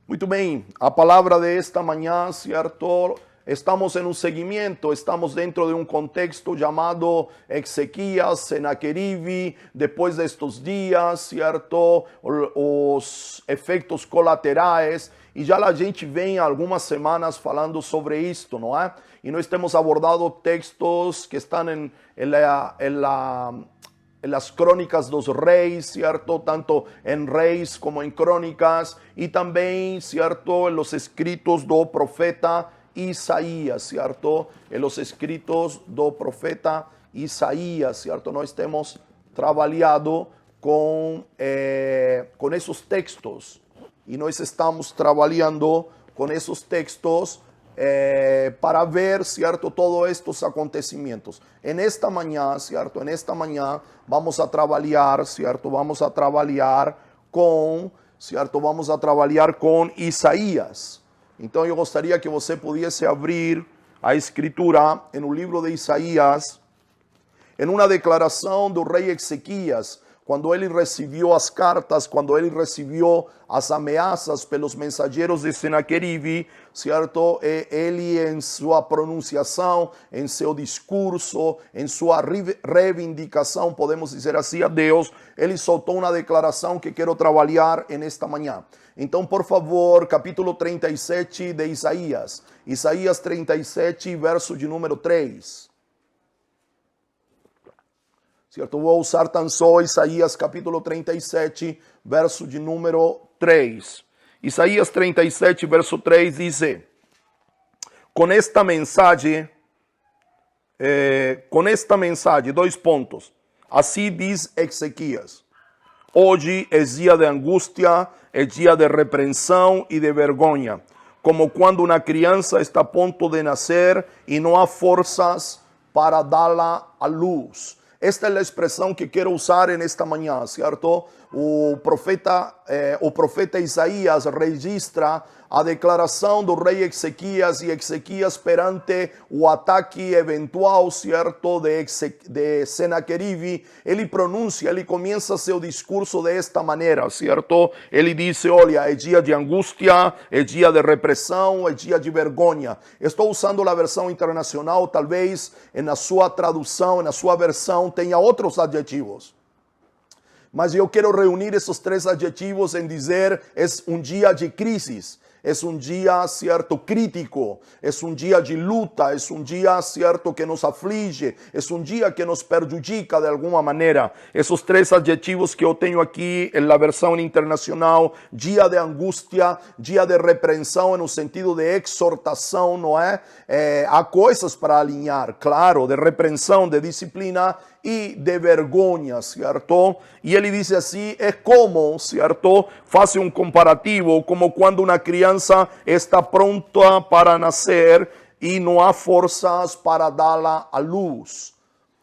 Muito bem, a palavra de esta manhã, ¿cierto? Estamos en un seguimiento, estamos dentro de un contexto llamado Ezequías, Senaqueribe, después de estos días, ¿cierto? Os efeitos colaterais, e já a gente vem há algumas semanas falando sobre isto, não é? E nós temos abordado textos que estão en las crónicas dos reis, ¿cierto? Tanto en reis como en crónicas, y también, ¿cierto? En los escritos do profeta Isaías, ¿cierto? En los escritos do profeta Isaías, ¿cierto? Nós temos trabalhado com esos textos, y nós estamos trabalhando con esos textos para ver, ¿cierto? Todos estos acontecimientos. En esta mañana, ¿cierto? En esta mañana vamos a trabalhar, ¿cierto? Vamos a trabalhar com, ¿cierto? Vamos a trabalhar com Isaías. Então eu gostaria que você pudesse abrir a escritura en el libro de Isaías, en una declaração do rei Ezequías, quando ele recebeu as cartas, quando ele recebeu as ameaças pelos mensageiros de Senaqueribe, certo? Ele, em sua pronunciação, em seu discurso, em sua reivindicação, podemos dizer assim, a Deus, ele soltou uma declaração que quero trabalhar nesta manhã. Então, por favor, capítulo 37 de Isaías. Isaías 37, verso de número 3. Certo? Vou usar tão só Isaías capítulo 37, verso de número 3. Isaías 37, verso 3 diz: com esta mensagem, dois pontos. Assim diz Ezequias: hoje é dia de angústia, é dia de repreensão e de vergonha, como quando uma criança está a ponto de nascer e não há forças para dá-la à luz. Esta é a expressão que quero usar nesta manhã, certo? O profeta Isaías registra a declaração do rei Ezequías, e Ezequías perante o ataque eventual, certo, de Senaqueribe, ele pronuncia, ele começa seu discurso desta maneira, certo? Ele diz: olha, é dia de angústia, é dia de repressão, é dia de vergonha. Estou usando a versão internacional, talvez na sua tradução, na sua versão tenha outros adjetivos. Mas eu quero reunir esses três adjetivos em dizer: é um dia de crise. É um dia, certo, crítico, é um dia de luta, é um dia, certo, que nos aflige, é um dia que nos prejudica de alguma maneira. Esses três adjetivos que eu tenho aqui na versão internacional: dia de angústia, dia de repreensão, no sentido de exortação, não é? Há coisas para alinhar, claro, de repreensão, de disciplina e de vergonha, certo? E ele diz assim: é como, certo? Faz um comparativo, como quando uma criança está pronta para nascer e não há forças para dá-la à luz,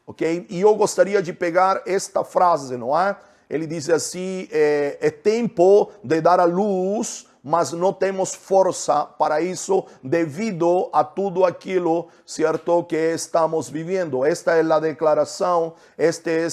ok? E eu gostaria de pegar esta frase, não é? Ele diz assim: é tempo de dar à luz, mas não temos força para isso devido a tudo aquilo, certo, que estamos vivendo. Esta é a declaração, este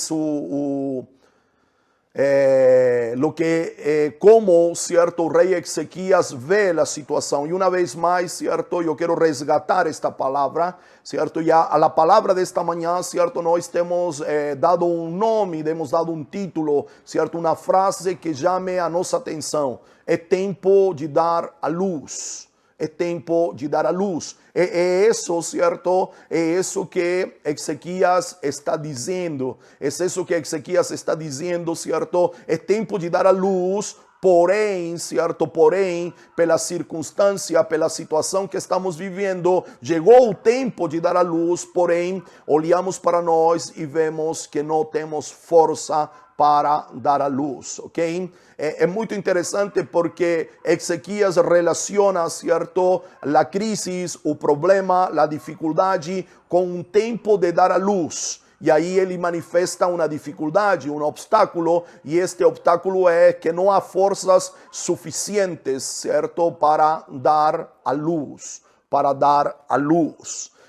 é como, certo, o rei Ezequías vê a situação. E uma vez mais, certo, eu quero resgatar esta palavra, certo, e a palavra desta manhã, certo, nós temos dado um nome, temos dado um título, certo, uma frase que chame a nossa atenção: é tempo de dar a luz. É tempo de dar a luz. É isso, certo? É isso que Ezequías está dizendo. É isso que Ezequías está dizendo, certo? É tempo de dar a luz, porém, certo? Porém, pela circunstância, pela situação que estamos vivendo, chegou o tempo de dar a luz, porém, olhamos para nós e vemos que não temos força para dar a luz, ok? É muito interessante porque Ezequías relaciona, certo, a crise, o problema, a dificuldade com um tempo de dar a luz. E aí ele manifesta uma dificuldade, um obstáculo, e este obstáculo é que não há forças suficientes, certo, para dar a luz,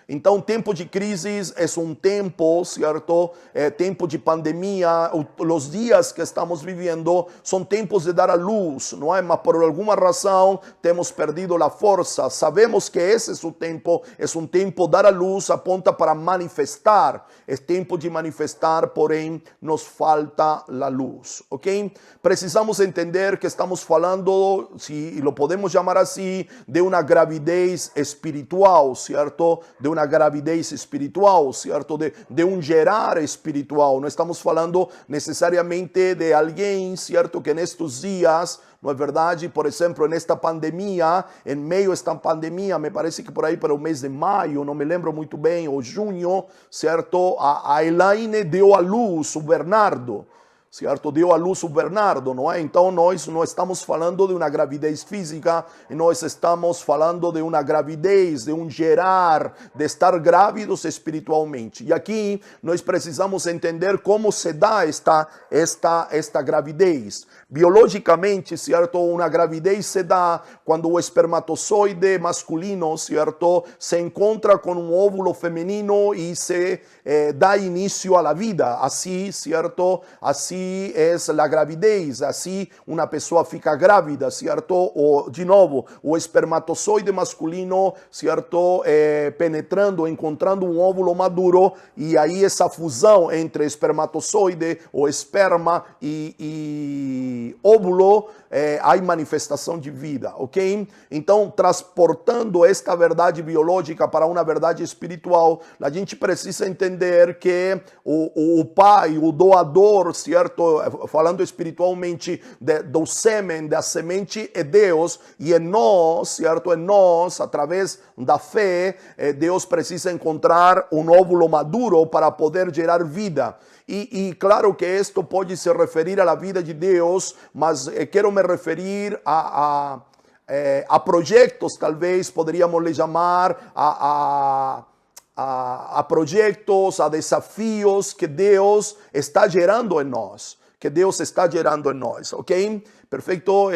Então, tempo de crises é um tempo, certo? Tempo de pandemia. Os dias que estamos vivendo são tempos de dar a luz, não é? Mas por alguma razão temos perdido a força. Sabemos que esse é um tempo dar a luz, aponta para manifestar. É tempo de manifestar, porém nos falta a luz, ok? Precisamos entender que estamos falando, se lo podemos chamar assim, de uma gravidez espiritual, certo? De uma gravidez espiritual, certo? De um gerar espiritual. Não estamos falando necessariamente de alguém, certo? Que nestes dias, não é verdade? Por exemplo, nesta pandemia, em meio a esta pandemia, me parece que por aí para o mês de maio, não me lembro muito bem, ou junho, certo? A Elaine deu à luz o Bernardo. Certo? Deu à luz o Bernardo, não é? Então nós não estamos falando de uma gravidez física, nós estamos falando de uma gravidez, de um gerar, de estar grávidos espiritualmente. E aqui nós precisamos entender como se dá esta gravidez. Biologicamente, certo? Uma gravidez se dá quando o espermatozoide masculino, certo? Se encontra com um óvulo feminino e se dá início à vida. Assim, certo? Assim é a gravidez, assim uma pessoa fica grávida, certo? Ou, de novo, o espermatozoide masculino, certo? Penetrando, encontrando um óvulo maduro, e aí essa fusão entre espermatozoide, ou esperma e óvulo, há manifestação de vida, ok? Então, transportando esta verdade biológica para uma verdade espiritual, a gente precisa entender que o pai, o doador, certo? Falando espiritualmente, do sêmen, da semente é Deus, e em nós, certo? Em nós, através da fé, Deus precisa encontrar um óvulo maduro para poder gerar vida. E claro que isto pode se referir à vida de Deus, mas quero me referir a projetos, talvez poderíamos lhe chamar, a projetos, a desafios que Deus está gerando em nós. Que Deus está gerando em nós, ok? Perfeito?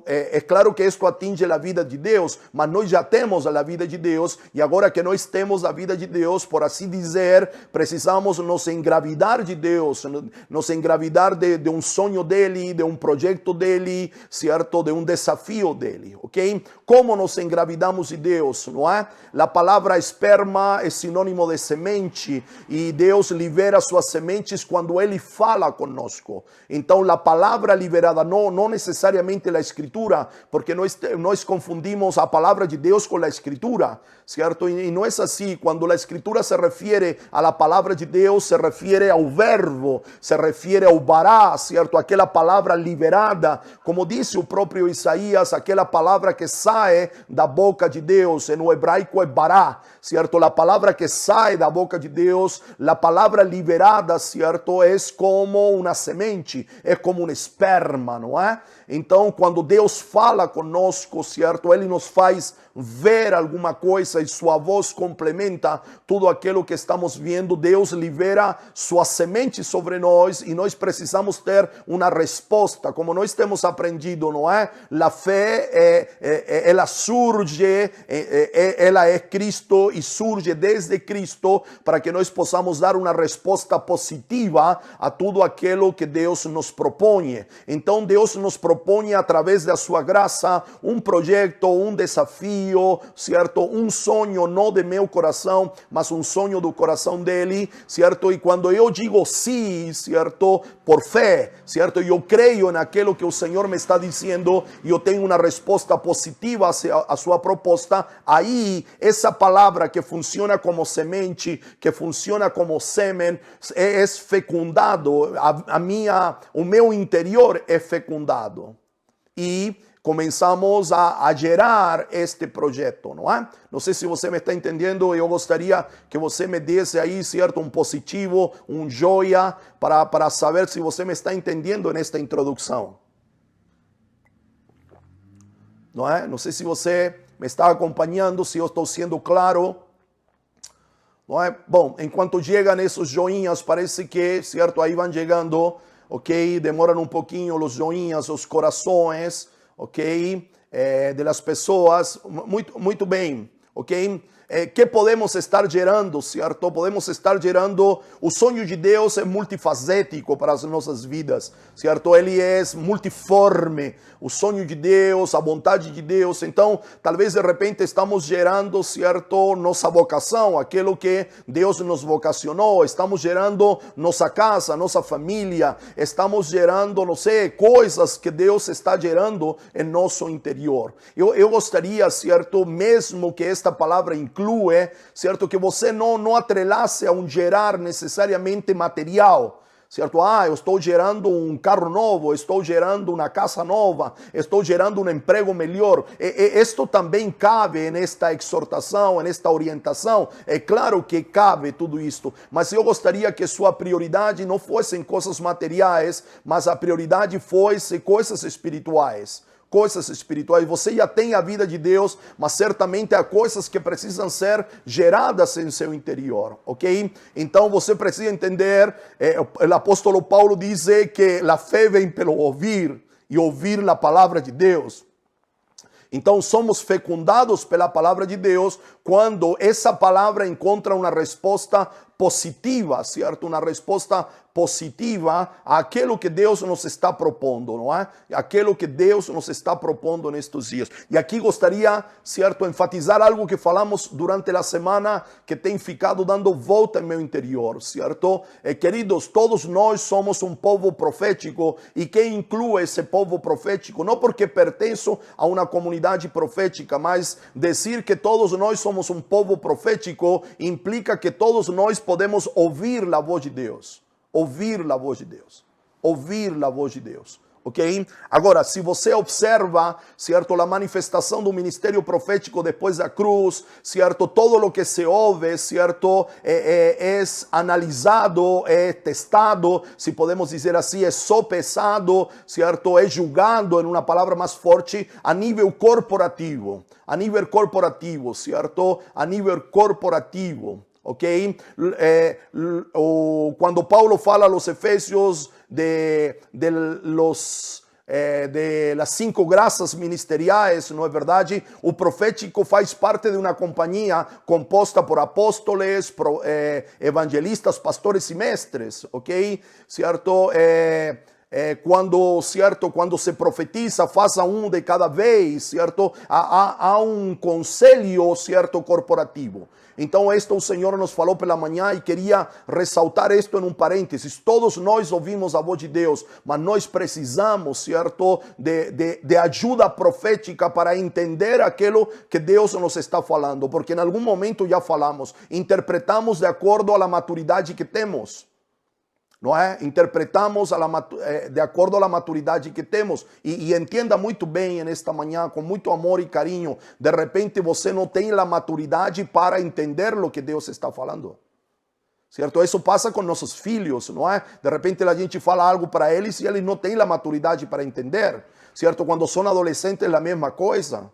É claro que isto atinge a vida de Deus, mas nós já temos a vida de Deus, e agora que nós temos a vida de Deus, por assim dizer, precisamos nos engravidar de Deus, nos engravidar de um sonho dele, de um projeto dele, certo? De um desafio dele, ok? Como nos engravidamos de Deus, não é? A palavra esperma é sinônimo de semente, e Deus libera suas sementes quando ele fala conosco. Então, a palavra liberada, não necessariamente a escritura, porque nós confundimos a palavra de Deus com a escritura, certo? E não é assim. Quando a escritura se refere à palavra de Deus, se refere ao verbo, se refere ao bará, certo? Aquela palavra liberada, como disse o próprio Isaías, aquela palavra que sai da boca de Deus, no hebraico é bará, certo? A palavra que sai da boca de Deus, a palavra liberada, certo? É como uma semente, é como um esperma, não é? Então, quando Deus fala conosco, certo? Ele nos faz ver alguma coisa e sua voz complementa tudo aquilo que estamos vendo. Deus libera sua semente sobre nós e nós precisamos ter uma resposta, como nós temos aprendido, não é? A fé, ela surge, ela é Cristo e surge desde Cristo para que nós possamos dar uma resposta positiva a tudo aquilo que Deus nos propõe. Então, Deus nos propõe através da sua graça um projeto, um desafio, certo? Um sonho não de meu coração, mas um sonho do coração dele, certo? E quando eu digo sim, certo? Por fé, certo? Eu creio naquilo que o Senhor me está dizendo e eu tenho uma resposta positiva à sua proposta, aí essa palavra que funciona como semente, que funciona como sêmen, é fecundado, o meu interior é fecundado. E começamos a gerar este projeto, não é? Não sei se você me está entendendo, eu gostaria que você me desse aí, certo, um positivo, um joia, para saber se você me está entendendo nesta introdução. Não é? Não sei se você me está acompanhando, se eu estou sendo claro. Não é? Bom, enquanto chegam esses joinhas, parece que, certo, aí vão chegando, ok? Demoram um pouquinho os joinhas, os corações, ok? De las pessoas, muito bem, ok? que podemos estar gerando, certo? Podemos estar gerando, o sonho de Deus é multifacético para as nossas vidas, certo? Ele é multiforme, o sonho de Deus, a vontade de Deus. Então, talvez de repente estamos gerando, certo, nossa vocação, aquilo que Deus nos vocacionou, estamos gerando nossa casa, nossa família, estamos gerando, não sei, coisas que Deus está gerando em nosso interior. Eu gostaria, certo, mesmo que esta palavra inclui, certo, que você não atrelasse a um gerar necessariamente material. Certo? Eu estou gerando um carro novo, estou gerando uma casa nova, estou gerando um emprego melhor. Isto também cabe nesta exortação, nesta orientação. É claro que cabe tudo isto, mas eu gostaria que sua prioridade não fossem coisas materiais, mas a prioridade fosse coisas espirituais. Coisas espirituais. Você já tem a vida de Deus, mas certamente há coisas que precisam ser geradas em seu interior, ok? Então você precisa entender, o apóstolo Paulo diz que a fé vem pelo ouvir, e ouvir a palavra de Deus. Então somos fecundados pela palavra de Deus quando essa palavra encontra uma resposta positiva, certo? Uma resposta positiva àquilo que Deus nos está propondo, não é? Aquilo que Deus nos está propondo nestes dias. E aqui gostaria, certo, enfatizar algo que falamos durante a semana que tem ficado dando volta em meu interior, certo? Queridos, todos nós somos um povo profético, e que inclui esse povo profético, não porque pertenço a uma comunidade profética, mas dizer que todos nós somos um povo profético implica que todos nós podemos ouvir a voz de Deus. Ouvir a voz de Deus. Ouvir a voz de Deus. Ok? Agora, se você observa, certo, a manifestação do ministério profético depois da cruz, certo, todo o que se ouve, certo, é analisado, é testado, se podemos dizer assim, é sopesado, certo, é julgado, em uma palavra mais forte, a nível corporativo. A nível corporativo, certo? A nível corporativo. Ok? Quando Paulo fala a los Efesios de las 5 graças ministeriais, não é verdade? O profético faz parte de uma companhia composta por apóstolos, evangelistas, pastores e mestres, ok? Certo? Quando se profetiza, faça um de cada vez, certo? Há um conselho, certo, corporativo. Então, o Senhor nos falou pela manhã, e queria ressaltar isto em um parênteses. Todos nós ouvimos a voz de Deus, mas nós precisamos, certo, de ajuda profética para entender aquilo que Deus nos está falando, porque em algum momento já falamos, interpretamos de acordo à maturidade que temos. Não é? Interpretamos de acordo à maturidade que temos. E entenda muito bem nesta manhã, com muito amor e carinho. De repente você não tem a maturidade para entender o que Deus está falando. Certo? Isso passa com nossos filhos, não é? De repente a gente fala algo para eles e eles não têm a maturidade para entender. Certo? Quando são adolescentes é a mesma coisa.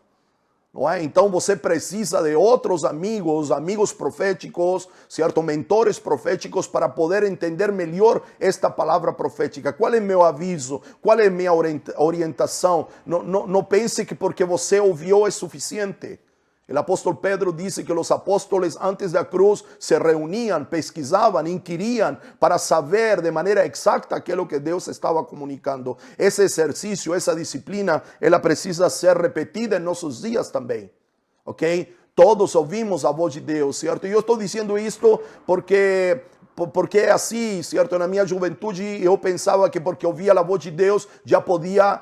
Não é? Então você precisa de outros amigos proféticos, certo? Mentores proféticos para poder entender melhor esta palavra profética. Qual é meu aviso? Qual é minha orientação? Não pense que porque você ouviu é suficiente. O apóstolo Pedro disse que os apóstolos antes da cruz se reuniam, pesquisavam, inquiriam para saber de maneira exata aquilo que Deus estava comunicando. Esse exercício, essa disciplina, ela precisa ser repetida em nossos dias também. Ok? Todos ouvimos a voz de Deus, certo? E eu estou dizendo isto porque é assim, certo? Na minha juventude eu pensava que porque ouvia a voz de Deus já podia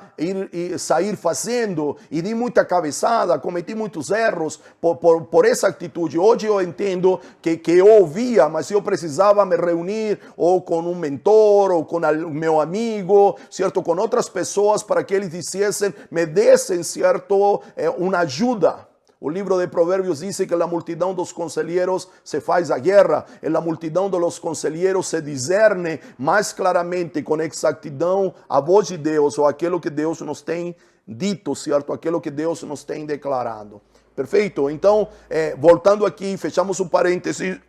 sair fazendo, e di muita cabeçada, cometi muitos erros por essa atitude. Hoje eu entendo que eu ouvia, mas eu precisava me reunir ou com um mentor ou com meu amigo, certo? Com outras pessoas para que eles me dessem, certo? Uma ajuda. O livro de Provérbios diz que na multidão dos conselheiros se faz a guerra, e na multidão dos conselheiros se discerne mais claramente, com exatidão, a voz de Deus, ou aquilo que Deus nos tem dito, certo? Aquilo que Deus nos tem declarado. Perfeito? Então, voltando aqui, fechamos um parênteses.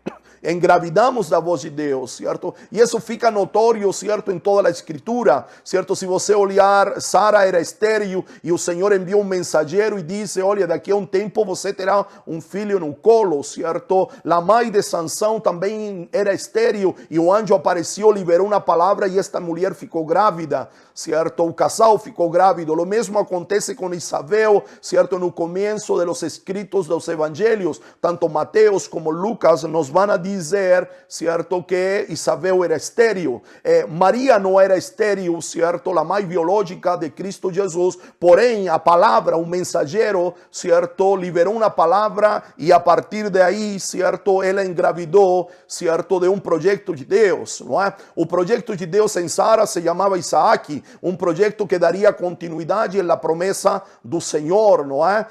engravidamos da voz de Deus, certo? E isso fica notório, certo, em toda a escritura, certo? Se você olhar, Sara era estéril e o Senhor enviou um mensageiro e disse, olha, daqui a um tempo você terá um filho no colo, certo? A mãe de Sansão também era estéril e o anjo apareceu, liberou uma palavra e esta mulher ficou grávida, certo? O casal ficou grávido. O mesmo acontece com Isabel, certo? No começo dos escritos dos evangelhos, tanto Mateus como Lucas nos vão a dizer, certo, que Isabel era estéril. Maria não era estéril, certo? A mãe biológica de Cristo Jesus, porém a palavra, o mensageiro, certo, liberou uma palavra e a partir daí, certo, ela engravidou, certo, de um projeto de Deus, não é? O projeto de Deus em Sara se chamava Isaac, um projeto que daria continuidade na promessa do Senhor, não é?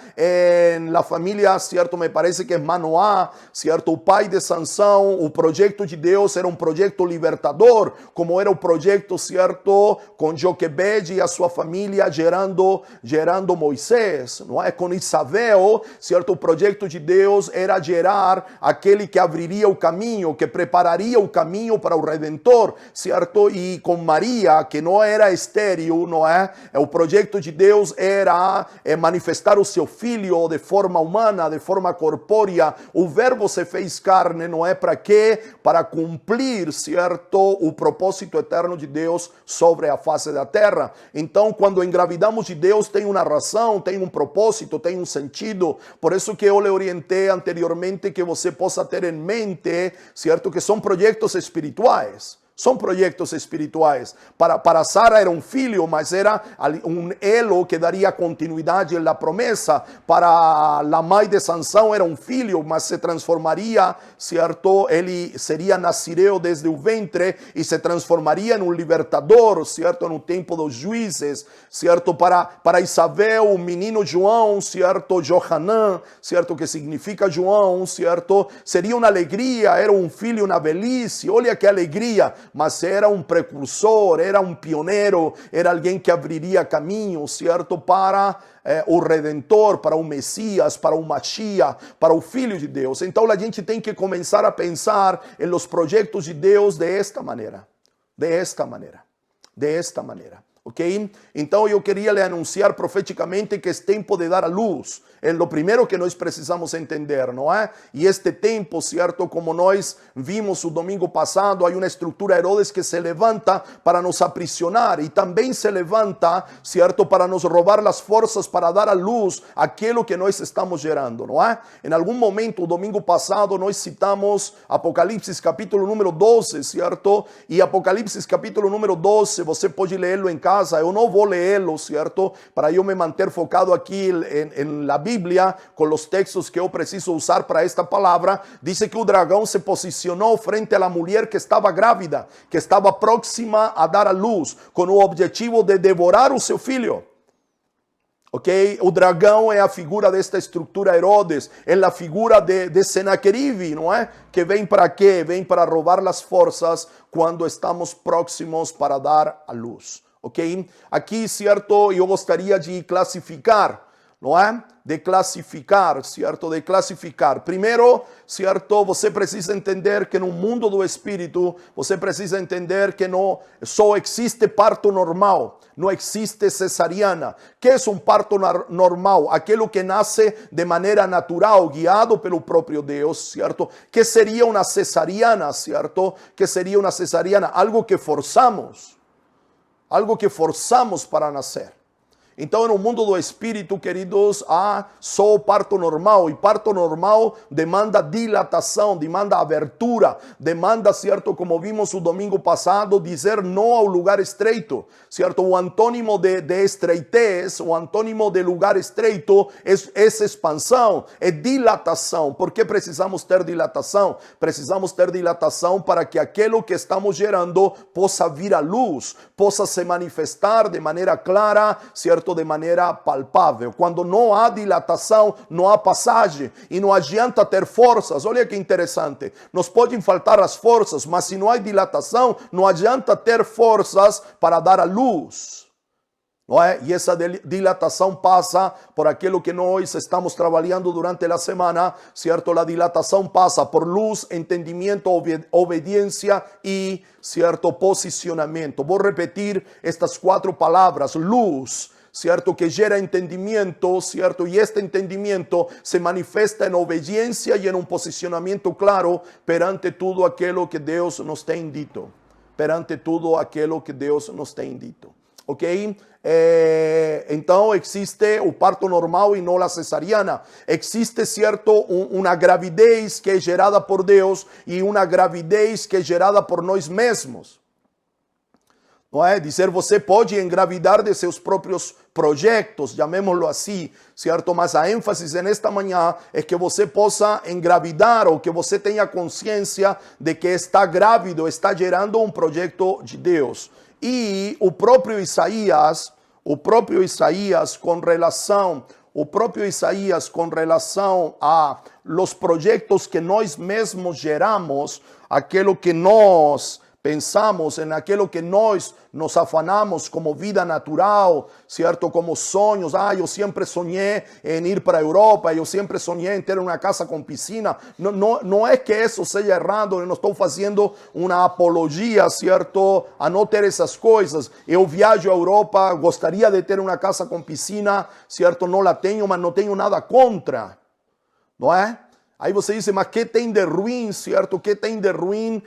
Na família, certo, me parece que é Manoá, certo, o pai de Sansão, o projeto de Deus era um projeto libertador, como era o projeto, certo, com Joquebede e a sua família gerando Moisés, não é? Com Isabel, certo, o projeto de Deus era gerar aquele que abriria o caminho, que prepararia o caminho para o Redentor, certo? E com Maria, que não era estéril, não é? O projeto de Deus era manifestar o seu filho de forma humana, de forma corpórea. O verbo se fez carne, não é? Para quê? Para cumprir, certo, o propósito eterno de Deus sobre a face da terra. Então, quando engravidamos de Deus, tem uma razão, tem um propósito, tem um sentido. Por isso que eu lhe orientei anteriormente que você possa ter em mente, certo, que são projetos espirituais. São projetos espirituais. Para Sara era um filho, mas era um elo que daria continuidade na promessa. Para a mãe de Sansão era um filho, mas se transformaria, certo? Ele seria nazireu desde o ventre e se transformaria em um libertador, certo? No tempo dos juízes, certo? Para Isabel, o menino João, certo? Johanã, certo? Que significa João, certo? Seria uma alegria, era um filho na velhice. Olha que alegria! Mas era um precursor, era um pioneiro, era alguém que abriria caminho, certo, para o Redentor, para o Messias, para o Mashiach, para o Filho de Deus. Então a gente tem que começar a pensar em los projetos de Deus desta maneira, desta maneira. Ok? Então eu queria lhe anunciar profeticamente que é tempo de dar a luz. É o primeiro que nós precisamos entender, não é? E este tempo, certo, como nós vimos o domingo passado, há uma estrutura Herodes que se levanta para nos aprisionar e também se levanta, certo, para nos roubar as forças para dar a luz aquilo que nós estamos gerando, não é? Em algum momento, o domingo passado, nós citamos Apocalipse capítulo número 12, certo? E Apocalipse capítulo número 12, você pode lê-lo em casa, eu não vou lê-lo, certo? Para eu me manter focado aqui em la Bíblia, com os textos que eu preciso usar para esta palavra, diz que o dragão se posicionou frente à mulher que estava grávida, que estava próxima a dar a luz, com o objetivo de devorar o seu filho. Ok? O dragão é a figura desta estrutura Herodes, é a figura de Senaqueribe, não é? Que vem para quê? Vem para roubar as forças quando estamos próximos para dar a luz. Ok? Aqui, certo, eu gostaria de classificar, não é? De classificar, certo? De classificar. Primeiro, certo? Você precisa entender que no mundo do espírito, você precisa entender que não só existe parto normal, não existe cesariana. Que é um parto normal? Aquilo que nasce de maneira natural, guiado pelo próprio Deus, certo? Que seria uma cesariana, certo? Que seria uma cesariana, algo que forçamos para nascer. Então, no mundo do espírito, queridos, há só o parto normal. E parto normal demanda dilatação, demanda abertura, demanda, certo, como vimos o domingo passado, dizer não ao lugar estreito. Certo? O antônimo de estreitez, o antônimo de lugar estreito é expansão, é dilatação. Por que precisamos ter dilatação? Precisamos ter dilatação para que aquilo que estamos gerando possa vir à luz, possa se manifestar de maneira clara, certo? De maneira palpável. Quando não há dilatação, não há passagem e não adianta ter forças. Olha que interessante. Nos podem faltar as forças, mas se não há dilatação, não adianta ter forças para dar a luz. não é? E essa dilatação passa por aquilo que nós estamos trabalhando durante a semana, certo? A dilatação passa por luz, entendimento, obediência e, certo, posicionamento. Vou repetir estas 4 palavras: luz, certo, que gera entendimiento, certo, y este entendimiento se manifiesta en obediencia y en un posicionamiento claro perante todo aquello que Deus nos tem dito, perante todo aquello que Deus nos tem dito, ok? Então existe o parto normal e não a cesariana. Existe, certo, uma gravidez que é gerada por Deus e uma gravidez que é gerada por nós mesmos. Não é? Dizer, você pode engravidar de seus próprios projetos, chamémoslo assim, certo? Mas a ênfase nesta manhã é que você possa engravidar ou que você tenha consciência de que está grávido, está gerando um projeto de Deus. E o próprio Isaías com relação a los projetos que nós mesmos geramos, aquilo que nós pensamos, en aquilo que nós nos afanamos como vida natural, certo? Como sonhos. Eu sempre sonhei em ir para a Europa, eu sempre sonhei em ter uma casa com piscina. Não é que isso seja errado, eu não estou fazendo uma apologia, certo? A não ter essas coisas. Eu viajo à Europa, gostaria de ter uma casa com piscina, certo? Não la tenho, mas não tenho nada contra, não é? Aí você diz, mas que tem de ruim, certo? Que tem de ruim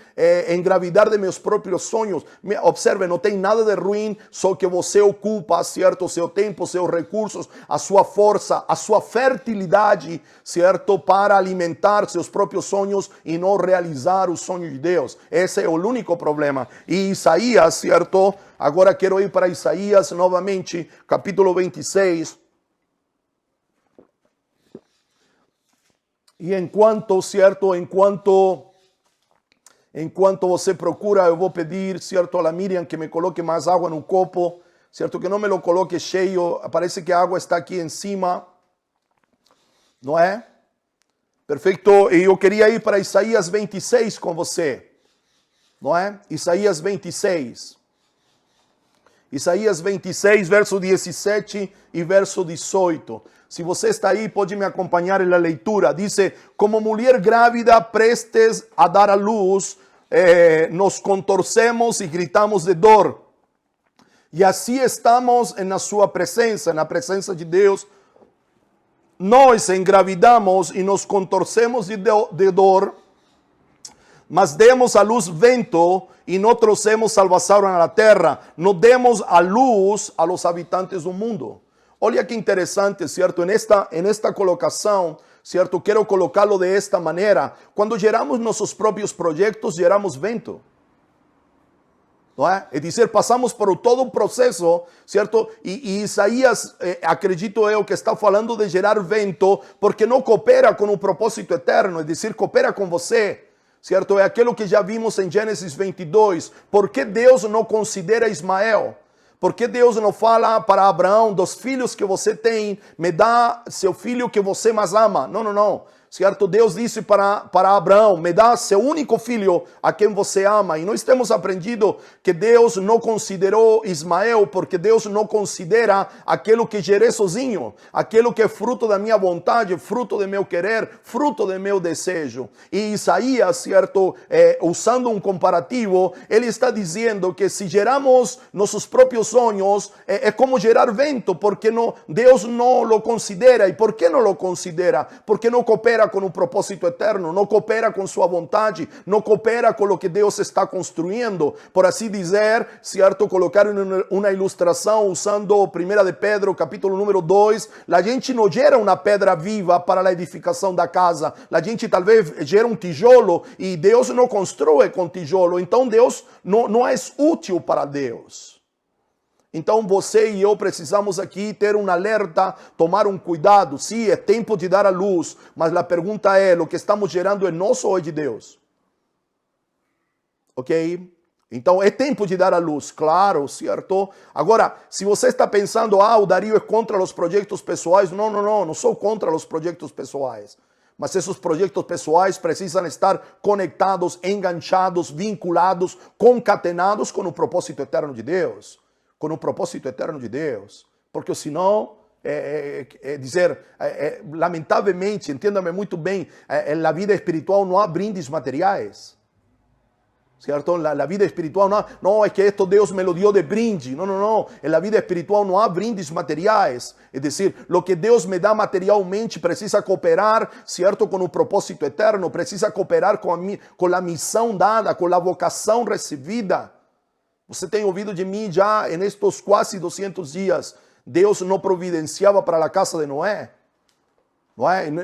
engravidar de meus próprios sonhos? Observe, não tem nada de ruim, só que você ocupa, certo? Seu tempo, seus recursos, a sua força, a sua fertilidade, certo? Para alimentar seus próprios sonhos e não realizar os sonhos de Deus. Esse é o único problema. E Isaías, certo? Agora quero ir para Isaías novamente, capítulo 26. E enquanto, certo, enquanto você procura, eu vou pedir, certo, a Miriam que me coloque mais água no copo, certo, que não me lo coloque cheio, parece que a água está aqui em cima, não é? Perfeito, e eu queria ir para Isaías 26 com você, não é? Isaías 26. Isaías 26, verso 17 e verso 18. Se você está aí, pode me acompanhar na leitura. Diz, como mulher grávida prestes a dar a luz, nos contorcemos e gritamos de dor. E assim estamos na sua presença, na presença de Deus. Nós engravidamos e nos contorcemos de dor, mas demos a luz vento e não trouxemos salvação na terra. Não demos a luz a los habitantes do mundo. Olha que interessante, certo? Nesta colocação, certo? Quero colocá-lo de esta maneira. Quando geramos nossos próprios projetos, geramos vento. Não é? É dizer, passamos por todo o processo, certo? E Isaías, acredito eu, que está falando de gerar vento, porque não coopera com o propósito eterno, é dizer, coopera com você. Certo? É aquilo que já vimos em Gênesis 22. Por que Deus não considera Ismael? Por que Deus não fala para Abraão, dos filhos que você tem, me dá seu filho que você mais ama? Não. Certo? Deus disse para Abraão, me dá seu único filho a quem você ama. E nós temos aprendido que Deus não considerou Ismael, porque Deus não considera aquilo que gerei sozinho, aquilo que é fruto da minha vontade, fruto do meu querer, fruto do meu desejo. E Isaías, certo, usando um comparativo, ele está dizendo que se geramos nossos próprios sonhos, é como gerar vento, porque Deus não lo considera. E por que não lo considera? Porque não coopera com o propósito eterno, não coopera com sua vontade, não coopera com o que Deus está construindo. Por assim dizer, certo, colocar uma ilustração usando 1 de Pedro, capítulo número 2, a gente não gera uma pedra viva para a edificação da casa, a gente talvez gera um tijolo e Deus não constrói com tijolo, então Deus não é útil para Deus. Então você e eu precisamos aqui ter um alerta, tomar um cuidado. Sim, é tempo de dar a luz, mas a pergunta é, o que estamos gerando é nosso ou é de Deus? Ok? Então é tempo de dar a luz, claro, certo? Agora, se você está pensando, o Dario é contra os projetos pessoais, não sou contra os projetos pessoais. Mas esses projetos pessoais precisam estar conectados, enganchados, vinculados, concatenados com o propósito eterno de Deus. com o propósito eterno de Deus. Porque senão, lamentavelmente, entenda-me muito bem, na vida espiritual não há brindes materiais. ¿Cierto? La vida espiritual no es que esto Dios me lo dio de brinde. No. En la vida espiritual no hay brindes materiales. Es decir, lo que Dios me da materialmente precisa cooperar, ¿cierto? Con un propósito eterno. Precisa cooperar con la misión dada, con la vocación recibida. Você tem ouvido de mim já en estos quase 200 dias. Deus não providenciava para a casa de Noé.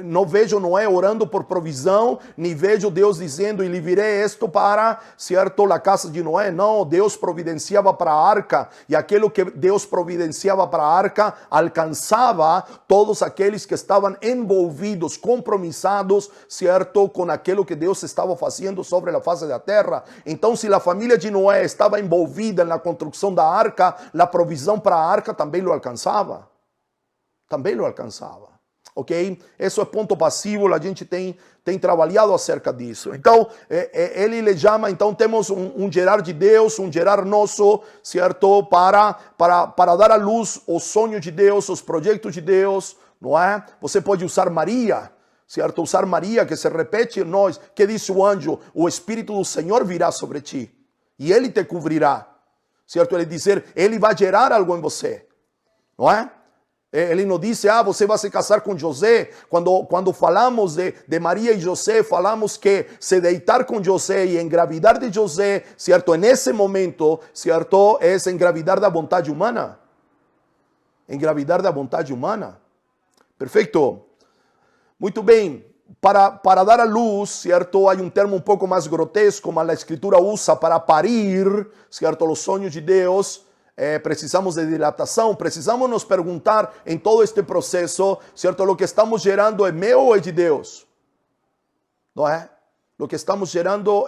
Não vejo Noé orando por provisão, nem vejo Deus dizendo, e lhe virei isto para, certo, a casa de Noé. Não, Deus providenciava para a arca, e aquilo que Deus providenciava para a arca alcançava todos aqueles que estavam envolvidos, compromissados, certo, com aquilo que Deus estava fazendo sobre a face da terra. Então, se a família de Noé estava envolvida na construção da arca, a provisão para a arca também lo alcançava. Também lo alcançava. Ok? Isso é ponto passivo, a gente tem trabalhado acerca disso. Então, ele lhe chama, então temos um gerar de Deus, um gerar nosso, certo? Para dar à luz os sonhos de Deus, os projetos de Deus, não é? Você pode usar Maria, certo? Usar Maria, que se repete em nós, que diz o anjo, o Espírito do Senhor virá sobre ti, e Ele te cobrirá, certo? Ele dizer, Ele vai gerar algo em você, não é? Ele não disse, você vai se casar com José. Quando falamos de Maria e José, falamos que se deitar com José e engravidar de José, certo? Nesse momento, certo? É engravidar da vontade humana. Engravidar da vontade humana. Perfeito. Muito bem. Para dar à luz, certo? Há um termo um pouco mais grotesco, mas a Escritura usa para parir, certo? Os sonhos de Deus. Precisamos de dilatação, precisamos nos perguntar em todo este processo, certo? O que estamos gerando é meu ou é de Deus? Não é? O que estamos gerando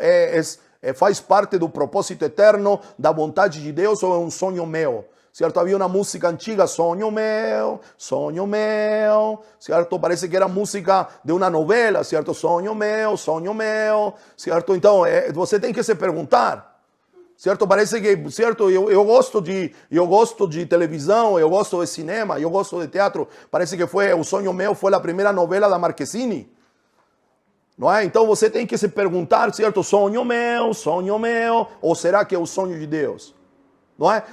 faz parte do propósito eterno, da vontade de Deus ou é um sonho meu? Certo? Havia uma música antiga, sonho meu, certo? Parece que era música de uma novela, certo? Sonho meu, certo? Então, você tem que se perguntar. Certo? Parece que, certo, eu gosto de televisão, eu gosto de cinema, eu gosto de teatro. Parece que o sonho meu foi a primeira novela da Marquezine. Não é? Então você tem que se perguntar, certo? Sonho meu, ou será que é o sonho de Deus? Não é?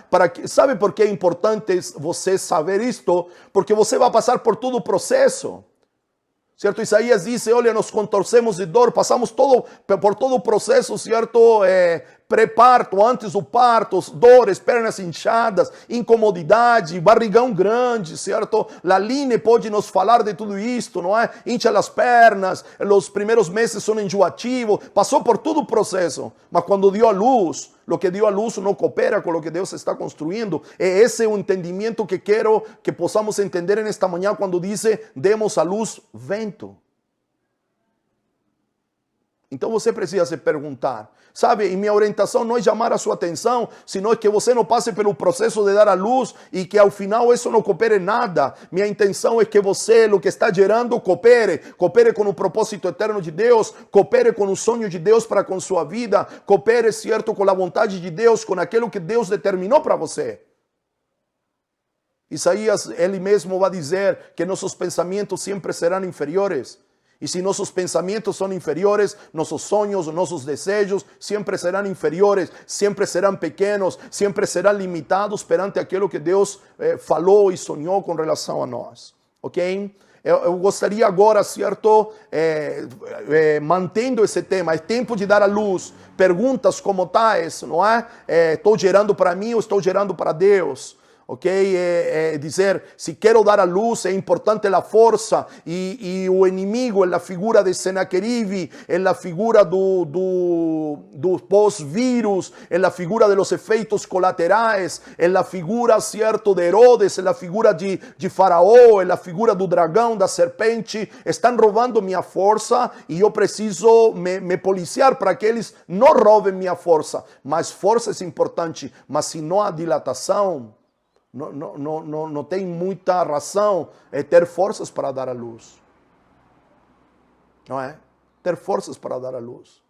Sabe por que é importante você saber isto? Porque você vai passar por todo o processo. Certo? Isaías diz, olha, nos contorcemos de dor, passamos por todo o processo, certo? Pré-parto, antes do parto, dores, pernas inchadas, incomodidade, barrigão grande, certo? Laline pode nos falar de tudo isto, não é? Incha as pernas, os primeiros meses são enjoativos, passou por todo o processo, mas quando deu a luz, o que deu a luz não coopera com o que Deus está construindo. Esse é o entendimento que quero que possamos entender nesta manhã quando diz, demos a luz vento. Então você precisa se perguntar, sabe? E minha orientação não é chamar a sua atenção, senão é que você não passe pelo processo de dar a luz e que ao final isso não coopere nada. Minha intenção é que você, o que está gerando, coopere com o propósito eterno de Deus, coopere com o sonho de Deus para com sua vida, coopere, certo, com a vontade de Deus, com aquilo que Deus determinou para você. Isaías, ele mesmo vai dizer que nossos pensamentos sempre serão inferiores. E se nossos pensamentos são inferiores, nossos sonhos, nossos desejos sempre serão inferiores, sempre serão pequenos, sempre serão limitados perante aquilo que Deus falou e sonhou com relação a nós. Ok? Eu gostaria agora, certo, mantendo esse tema, é tempo de dar à luz, perguntas como tais, não é? Estou gerando para mim ou estou gerando para Deus? Ok? Dizer, se quero dar a luz, é importante a força, e o inimigo é a figura de Senaqueribe, é a figura do pós-vírus, é a figura dos efeitos colaterais, é a figura, certo, de Herodes, é a figura de Faraó, é a figura do dragão, da serpente. Estão roubando minha força e eu preciso me policiar para que eles não roubem minha força. Mas força é importante, mas se não há dilatação, não tem muita razão ter forças para dar a luz. Não é? Ter forças para dar a luz.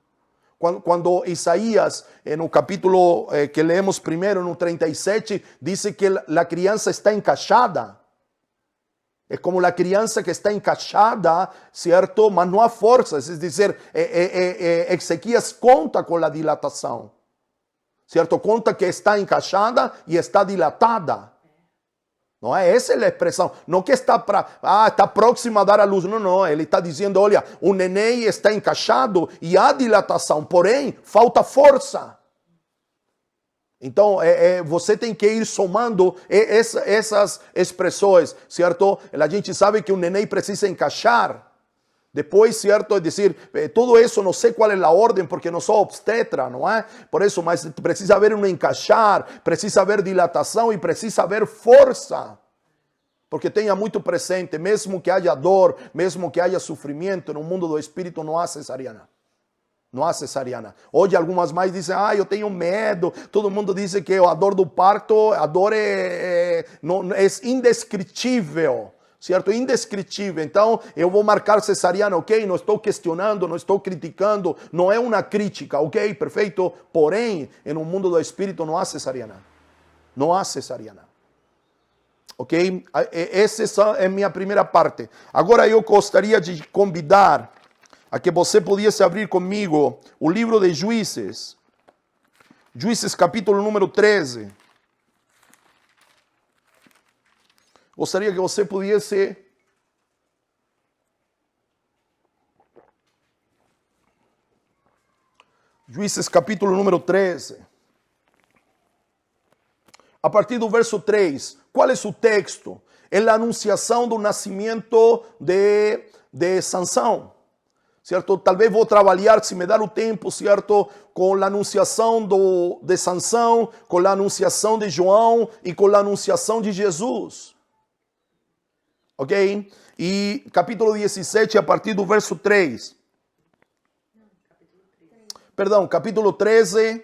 Quando Isaías, no capítulo que leemos primeiro, no 37, diz que a criança está encaixada. É como a criança que está encaixada, certo? Mas não há forças, é dizer, Ezequias conta com a dilatação, certo? Conta que está encaixada e está dilatada. Não é? Essa é a expressão. Não que está está próxima a dar a luz. Não, não. Ele está dizendo, olha, o neném está encaixado e há dilatação, porém, falta força. Então, você tem que ir somando essas expressões, certo? A gente sabe que o neném precisa encaixar. Depois, certo, é dizer, tudo isso, não sei qual é a ordem, porque não sou obstetra, não é? Por isso, mas precisa haver um encaixar, precisa haver dilatação e precisa haver força. Porque tenha muito presente, mesmo que haja dor, mesmo que haja sofrimento, no mundo do espírito não há cesariana. Não há cesariana. Hoje algumas mães dizem, eu tenho medo. Todo mundo diz que a dor do parto, a dor é indescritível. Certo? Indescritível. Então, eu vou marcar cesariana, ok? Não estou questionando, não estou criticando. Não é uma crítica, ok? Perfeito? Porém, no mundo do espírito não há cesariana. Não há cesariana. Ok? Essa é a minha primeira parte. Agora eu gostaria de convidar a que você pudesse abrir comigo o livro de Juízes. Juízes capítulo número 13. Gostaria que você pudesse Juízes capítulo número 13. A partir do verso 3, qual é o texto? É a anunciação do nascimento de Sansão. Certo? Talvez vou trabalhar, se me dar o tempo, certo? Com a anunciação de Sansão, com a anunciação de João e com a anunciação de Jesus. Ok? E capítulo 17, a partir do verso 3. Perdão, capítulo 13,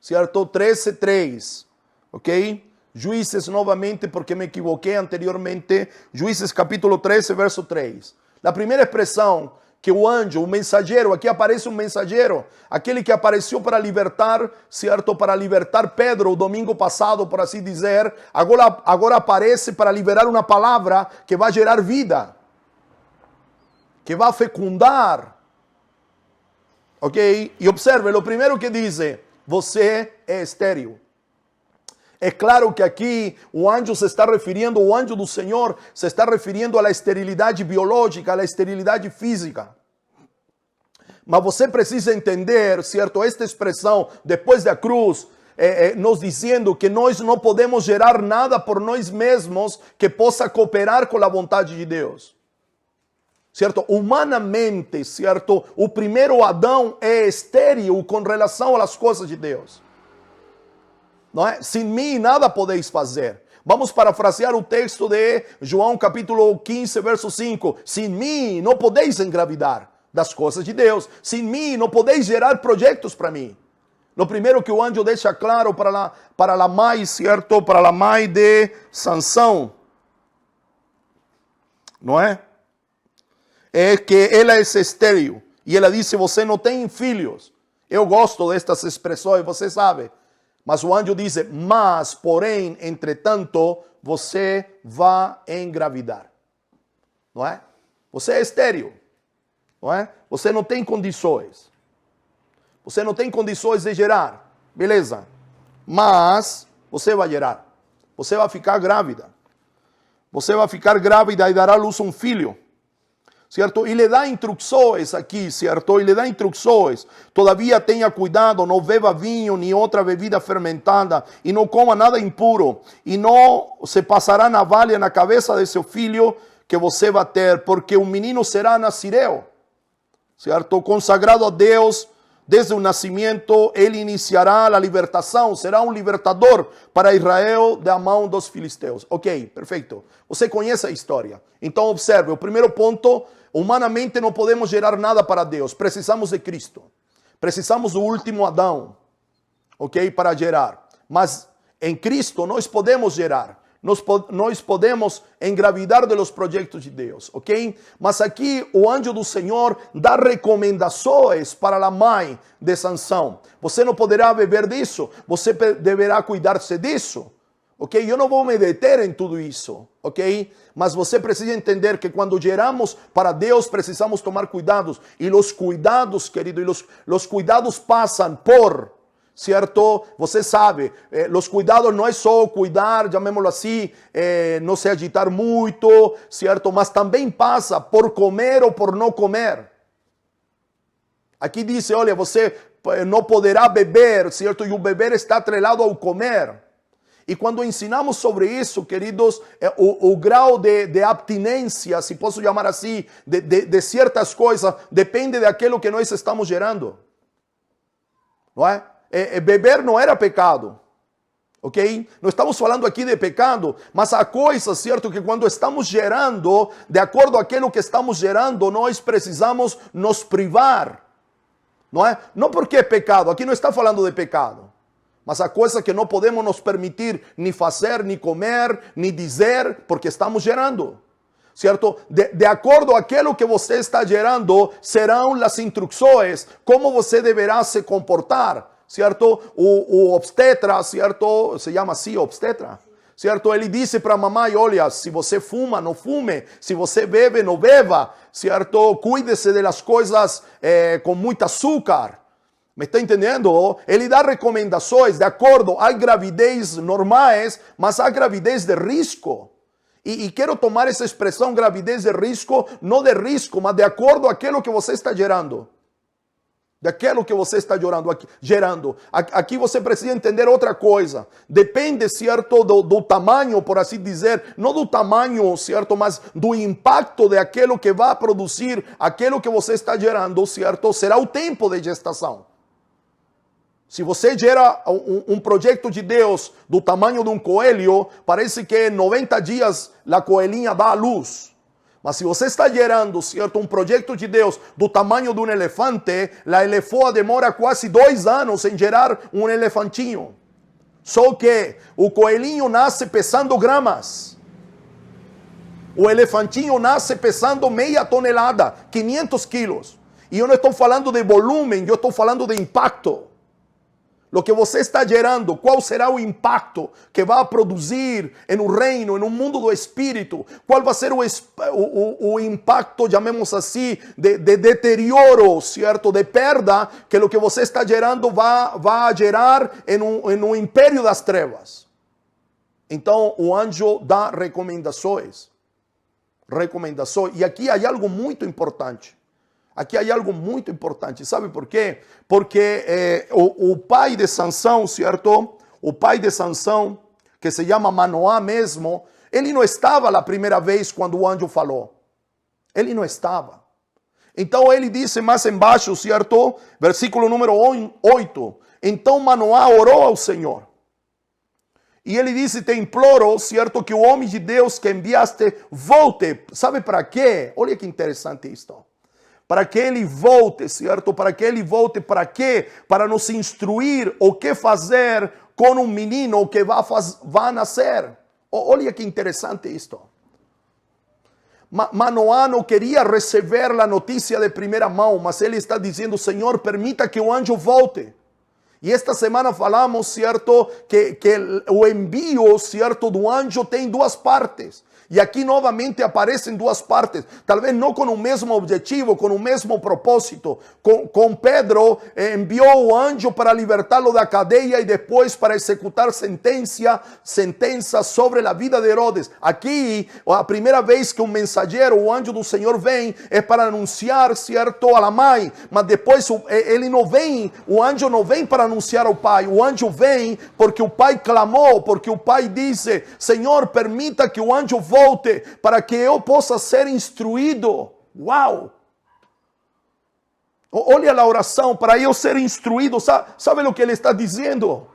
certo? 13, 3. Ok? Juízes novamente, porque me equivoquei anteriormente. Juízes capítulo 13, verso 3. A primeira expressão que o anjo, o mensageiro, aqui aparece um mensageiro, aquele que apareceu para libertar, certo? Para libertar Pedro o domingo passado, por assim dizer, agora aparece para liberar uma palavra que vai gerar vida, que vai fecundar. Ok? E observe, o primeiro que diz, você é estéril. É claro que aqui o anjo se está referindo, o anjo do Senhor se está referindo à esterilidade biológica, à esterilidade física. Mas você precisa entender, certo? Esta expressão, depois da cruz, nos dizendo que nós não podemos gerar nada por nós mesmos que possa cooperar com a vontade de Deus. Certo? Humanamente, certo? O primeiro Adão é estéril com relação às coisas de Deus. Não é? Sem mim nada podeis fazer. Vamos parafrasear o texto de João capítulo 15, verso 5. Sem mim não podeis engravidar das coisas de Deus. Sem mim não podeis gerar projetos para mim. No primeiro que o anjo deixa claro para a mãe, certo? Para a mãe de Sansão. Não é? É que ela é estéril. E ela disse, você não tem filhos. Eu gosto destas expressões, você sabe. Mas o anjo diz, mas, porém, entretanto, você vai engravidar. Não é? Você é estéril. Não é? Você não tem condições. Você não tem condições de gerar. Beleza. Mas, você vai gerar. Você vai ficar grávida. Você vai ficar grávida e dará à luz um filho. Certo? E lhe dá instruções aqui, certo? E lhe dá instruções. Todavia tenha cuidado, não beba vinho nem outra bebida fermentada e não coma nada impuro. E não se passará navalha na cabeça de seu filho que você vai ter, porque o menino será nazireu. Certo? Consagrado a Deus desde o nascimento, ele iniciará a libertação, será um libertador para Israel da mão dos filisteus. Ok, perfeito. Você conhece a história. Então observe, o primeiro ponto, humanamente não podemos gerar nada para Deus. Precisamos de Cristo. Precisamos do último Adão, ok, para gerar. Mas em Cristo nós podemos gerar. nós podemos engravidar de los projetos de Deus, ok? Mas aqui o anjo do Senhor dá recomendações para a mãe de Sansão. Você não poderá beber disso, você deverá cuidar-se disso, ok? Eu não vou me deter em tudo isso, ok? Mas você precisa entender que quando geramos para Deus, precisamos tomar cuidados. E os cuidados, querido, los cuidados passam por... ¿cierto? Você sabe, los cuidados não é só cuidar, llamémoslo assim, não se agitar muito, ¿cierto? Mas também passa por comer ou por não comer. Aqui diz, olha, você não poderá beber, ¿cierto? E o beber está atrelado ao comer. E quando ensinamos sobre isso, queridos, o grau de abstinência, se posso chamar assim, de certas coisas, depende daquilo que nós estamos gerando. Não é? Beber não era pecado, ok? Não estamos falando aqui de pecado, mas há coisas, certo, que quando estamos gerando, de acordo àquilo que estamos gerando, nós precisamos nos privar, não é? Não porque é pecado, aqui não está falando de pecado, mas há coisas que não podemos nos permitir nem fazer, nem comer, nem dizer, porque estamos gerando. Certo? De acordo àquilo que você está gerando, serão as instruções, como você deverá se comportar. Certo? O obstetra, certo? Se chama assim, obstetra. Certo? Ele disse para a mamãe, olha, se você fuma, não fume. Se você bebe, não beba. Certo? Cuide-se das coisas com muito açúcar. Me está entendendo? Ele dá recomendações de acordo a gravidez normais, mas a gravidez de risco. E quero tomar essa expressão gravidez de risco, não de risco, mas de acordo àquilo que você está gerando. Daquilo que você está gerando. Aqui você precisa entender outra coisa. Depende, certo, do tamanho, por assim dizer, não do tamanho, certo, mas do impacto de aquilo que vai produzir, aquilo que você está gerando, certo, será o tempo de gestação. Se você gera um projeto de Deus do tamanho de um coelho, parece que em 90 dias a coelhinha dá à luz. Mas se você está gerando, certo, um projeto de Deus do tamanho de um elefante, a elefoa demora quase 2 anos em gerar um elefantinho. Só que o coelhinho nasce pesando gramas. O elefantinho nasce pesando meia tonelada, 500 quilos. E eu não estou falando de volume, eu estou falando de impacto. Lo que você está gerando, qual será o impacto que vai produzir no reino, no mundo do espírito? Qual vai ser o impacto, chamemos assim, de deterioro, certo? De perda, que o que você está gerando vai gerar em um império das trevas. Então, o anjo dá recomendações. E aqui há algo muito importante. Aqui há algo muito importante, sabe por quê? Porque o pai de Sansão, certo? O pai de Sansão, que se chama Manoá mesmo, ele não estava a primeira vez quando o anjo falou. Ele não estava. Então ele disse mais embaixo, certo? Versículo número 8. Então Manoá orou ao Senhor. E ele disse, te imploro, certo, que o homem de Deus que enviaste volte. Sabe para quê? Olha que interessante isto. Para que ele volte, certo? Para que ele volte, para quê? Para nos instruir o que fazer com um menino que vai nascer. Olha que interessante isto. Manoá não queria receber a notícia de primeira mão, mas ele está dizendo, Senhor, permita que o anjo volte. E esta semana falamos, certo, que o envio, certo, do anjo tem 2 partes. E aqui novamente aparecem 2 partes, talvez não com o mesmo objetivo, com o mesmo propósito. Com Pedro, enviou o anjo para libertá-lo da cadeia e depois para executar sentença sobre a vida de Herodes. Aqui, a primeira vez que um mensageiro, o anjo do Senhor vem, é para anunciar, certo, a mãe, mas depois ele não vem, o anjo não vem para anunciar ao pai, o anjo vem porque o pai clamou, porque o pai disse, Senhor, permita que o anjo volte para que eu possa ser instruído. Uau! Olha a oração, para eu ser instruído. Sabe o que ele está dizendo?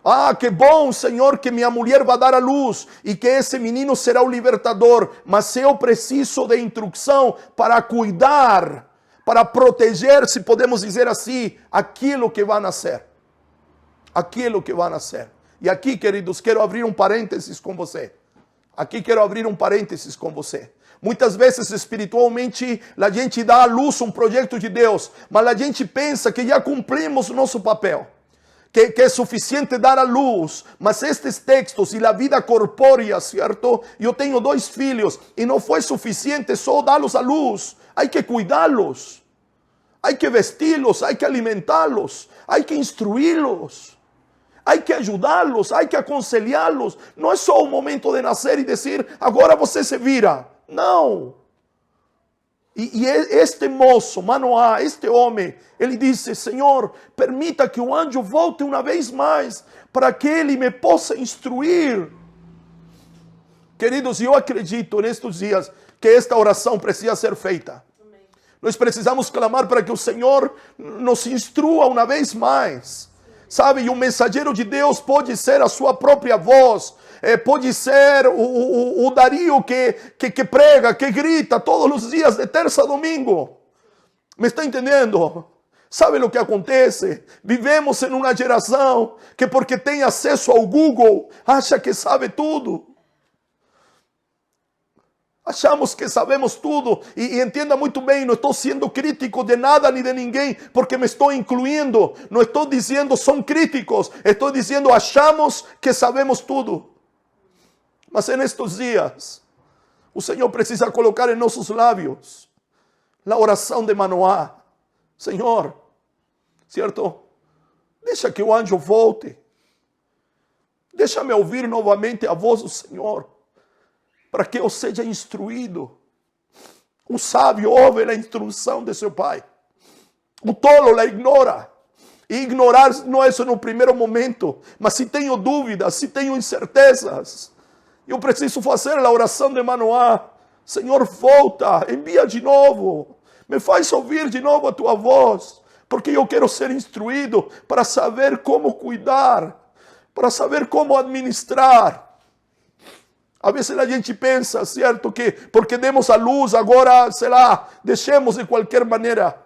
Ah, que bom, Senhor, que minha mulher vai dar à luz e que esse menino será o libertador. Mas eu preciso de instrução para cuidar, para proteger, se podemos dizer assim, aquilo que vai nascer. Aquilo que vai nascer. E aqui, queridos, quero abrir um parênteses com você. Aqui quero abrir um parênteses com você. Muitas vezes espiritualmente a gente dá à luz um projeto de Deus, mas a gente pensa que já cumprimos o nosso papel, que é suficiente dar à luz. Mas estes textos e a vida corpórea, certo? Eu tenho 2 filhos e não foi suficiente só dá-los à luz. Hay que cuidá-los, hay que vesti-los, hay que alimentá-los, hay que instruí-los. Hay que ayudarlos, hay que aconselhá-los. Não é só o momento de nascer e dizer, agora você se vira. Não. E este moço, Manoá, este homem, ele disse, Senhor, permita que o anjo volte uma vez mais, para que ele me possa instruir. Queridos, eu acredito nestes dias que esta oração precisa ser feita. Nós precisamos clamar para que o Senhor nos instrua uma vez mais. Sabe, e o mensageiro de Deus pode ser a sua própria voz, pode ser o Dario que prega, que grita todos os dias, de terça a domingo. Me está entendendo? Sabe o que acontece? Vivemos em uma geração que porque tem acesso ao Google, acha que sabe tudo. Achamos que sabemos tudo, e entenda muito bem, não estou sendo crítico de nada nem de ninguém, porque me estou incluindo, não estou dizendo são críticos, estou dizendo achamos que sabemos tudo. Mas nestes dias, o Senhor precisa colocar em nossos lábios a oração de Manoá. Senhor, certo? Deixa que o anjo volte, deixa-me ouvir novamente a voz do Senhor, para que eu seja instruído. O sábio ouve a instrução de seu pai. O tolo la ignora. E ignorar não é só no primeiro momento, mas se tenho dúvidas, se tenho incertezas, eu preciso fazer a oração de Manoá. Senhor, volta, envia de novo, me faz ouvir de novo a tua voz, porque eu quero ser instruído para saber como cuidar, para saber como administrar. A vezes a gente pensa, certo, que porque demos a luz agora, sei lá, deixemos de qualquer maneira.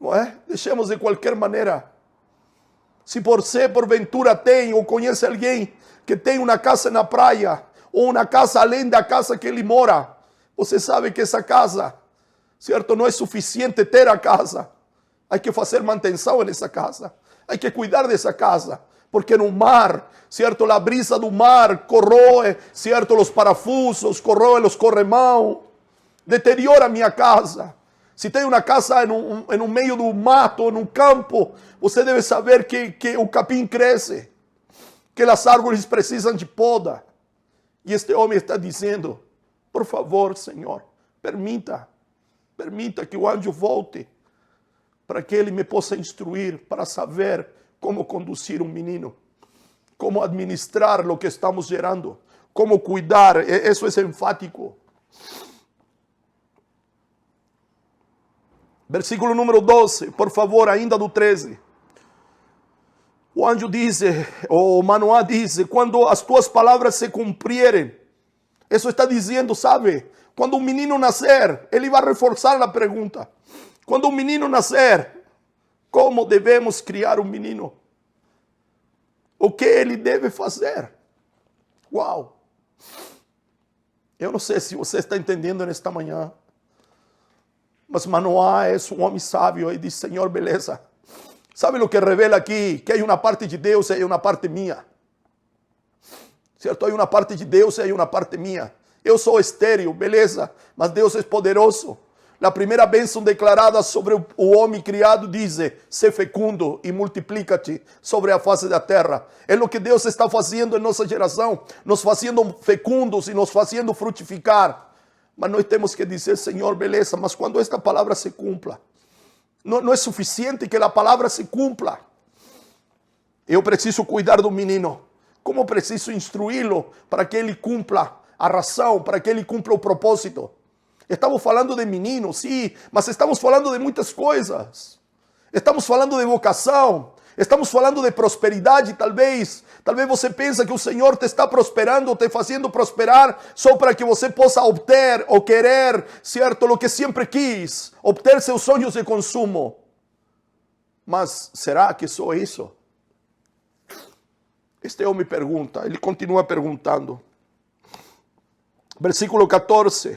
Não é? Deixemos de qualquer maneira. Se você porventura tem ou conhece alguém que tem uma casa na praia, ou uma casa além da casa que ele mora, você sabe que essa casa, certo, não é suficiente ter a casa. Há que fazer manutenção nessa casa. Há que cuidar dessa casa. Porque no mar, certo, a brisa do mar corroe, certo, os parafusos, corroe os corremão, deteriora a minha casa. Se tem uma casa no meio do mato, no campo, você deve saber que o capim cresce, que as árvores precisam de poda. E este homem está dizendo, por favor, Senhor, permita que o anjo volte, para que ele me possa instruir, para saber como conduzir um menino, como administrar o que estamos gerando, como cuidar. Isso é enfático. Versículo número 12, por favor, ainda do 13. O anjo diz, o Manoá diz, quando as tuas palavras se cumprirem. Isso está dizendo, sabe, quando um menino nascer, ele vai reforçar a pergunta. Quando um menino nascer, como devemos criar um menino? O que ele deve fazer? Uau! Eu não sei se você está entendendo nesta manhã, mas Manoá é um homem sábio e diz, Senhor, beleza. Sabe o que revela aqui? Que há uma parte de Deus e há uma parte minha. Certo? Há uma parte de Deus e há uma parte minha. Eu sou estéril, beleza, mas Deus é poderoso. A primeira bênção declarada sobre o homem criado diz, se fecundo e multiplica-te sobre a face da terra. É o que Deus está fazendo em nossa geração, nos fazendo fecundos e nos fazendo frutificar. Mas nós temos que dizer, Senhor, beleza, mas quando esta palavra se cumpla, não é suficiente que a palavra se cumpla. Eu preciso cuidar do menino. Como preciso instruí-lo para que ele cumpla a razão, para que ele cumpla o propósito? Estamos falando de menino, sim, mas estamos falando de muitas coisas. Estamos falando de vocação, estamos falando de prosperidade, talvez. Talvez você pense que o Senhor te está prosperando, te fazendo prosperar, só para que você possa obter ou querer, certo, o que sempre quis, obter seus sonhos de consumo. Mas será que só isso? Este homem pergunta, ele continua perguntando. Versículo 14,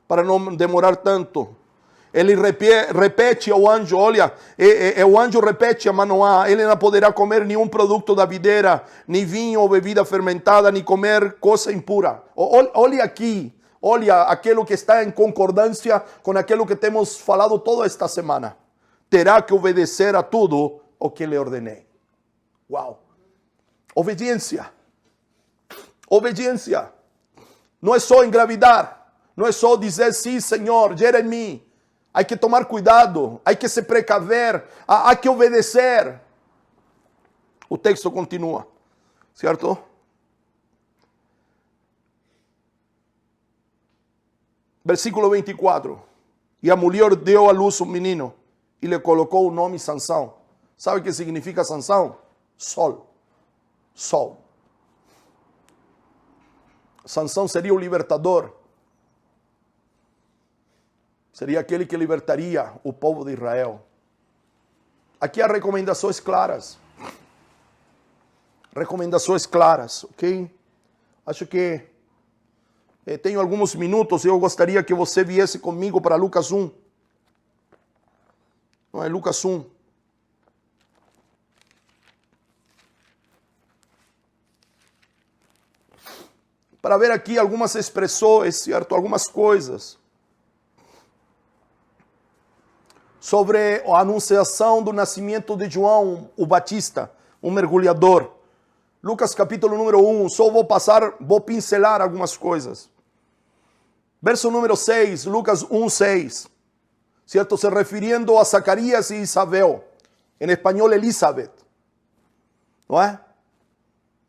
para não demorar tanto. Ele repete ao anjo, olha, o anjo repete a Manoá, ele não poderá comer nenhum produto da videira, nem vinho ou bebida fermentada, nem comer coisa impura. Olha aqui, olha aquilo que está em concordância com aquilo que temos falado toda esta semana. Terá que obedecer a tudo o que lhe ordenei. Uau! Obediência. Obediência. Não é só engravidar, não é só dizer sim, Senhor, gera em mim. Há que tomar cuidado, há que se precaver, há que obedecer. O texto continua, certo? Versículo 24. E a mulher deu à luz um menino e lhe colocou o nome Sansão. Sabe o que significa Sansão? Sol. Sol. Sansão seria o libertador. Seria aquele que libertaria o povo de Israel. Aqui há recomendações claras. Recomendações claras, ok? Acho que tenho alguns minutos e eu gostaria que você viesse comigo para Lucas 1. Não é Lucas 1. Para ver aqui algumas expressões, certo? Algumas coisas. Sobre a anunciação do nascimento de João o Batista, um mergulhador. Lucas capítulo número 1, só vou pincelar algumas coisas. Verso número 6, Lucas 1, 6. ¿Cierto? Se refiriendo a Zacarías y Isabel. En español Elizabeth. ¿No es?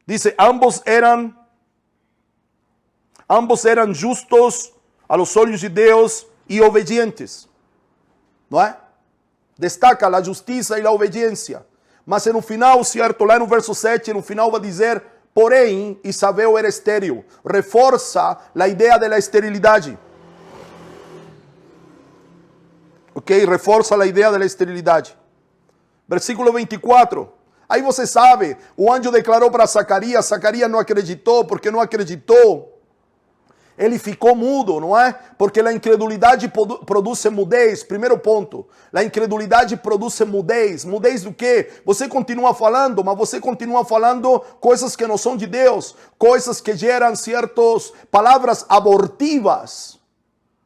Dice, ambos eran justos a los olhos de Deus y obedientes. ¿No es? Destaca a justiça e a obediência. Mas no final, certo, lá no verso 7, no final vai dizer, porém, Isabel era estéril. Reforça a ideia da esterilidade. Ok? Reforça a ideia da esterilidade. Versículo 24. Aí você sabe, o anjo declarou para Zacarias, Zacarias não acreditou, porque não acreditou. Ele ficou mudo, não é? Porque a incredulidade produz mudez. Primeiro ponto. A incredulidade produz mudez. Mudez do quê? Você continua falando, mas você continua falando coisas que não são de Deus. Coisas que geram certas palavras abortivas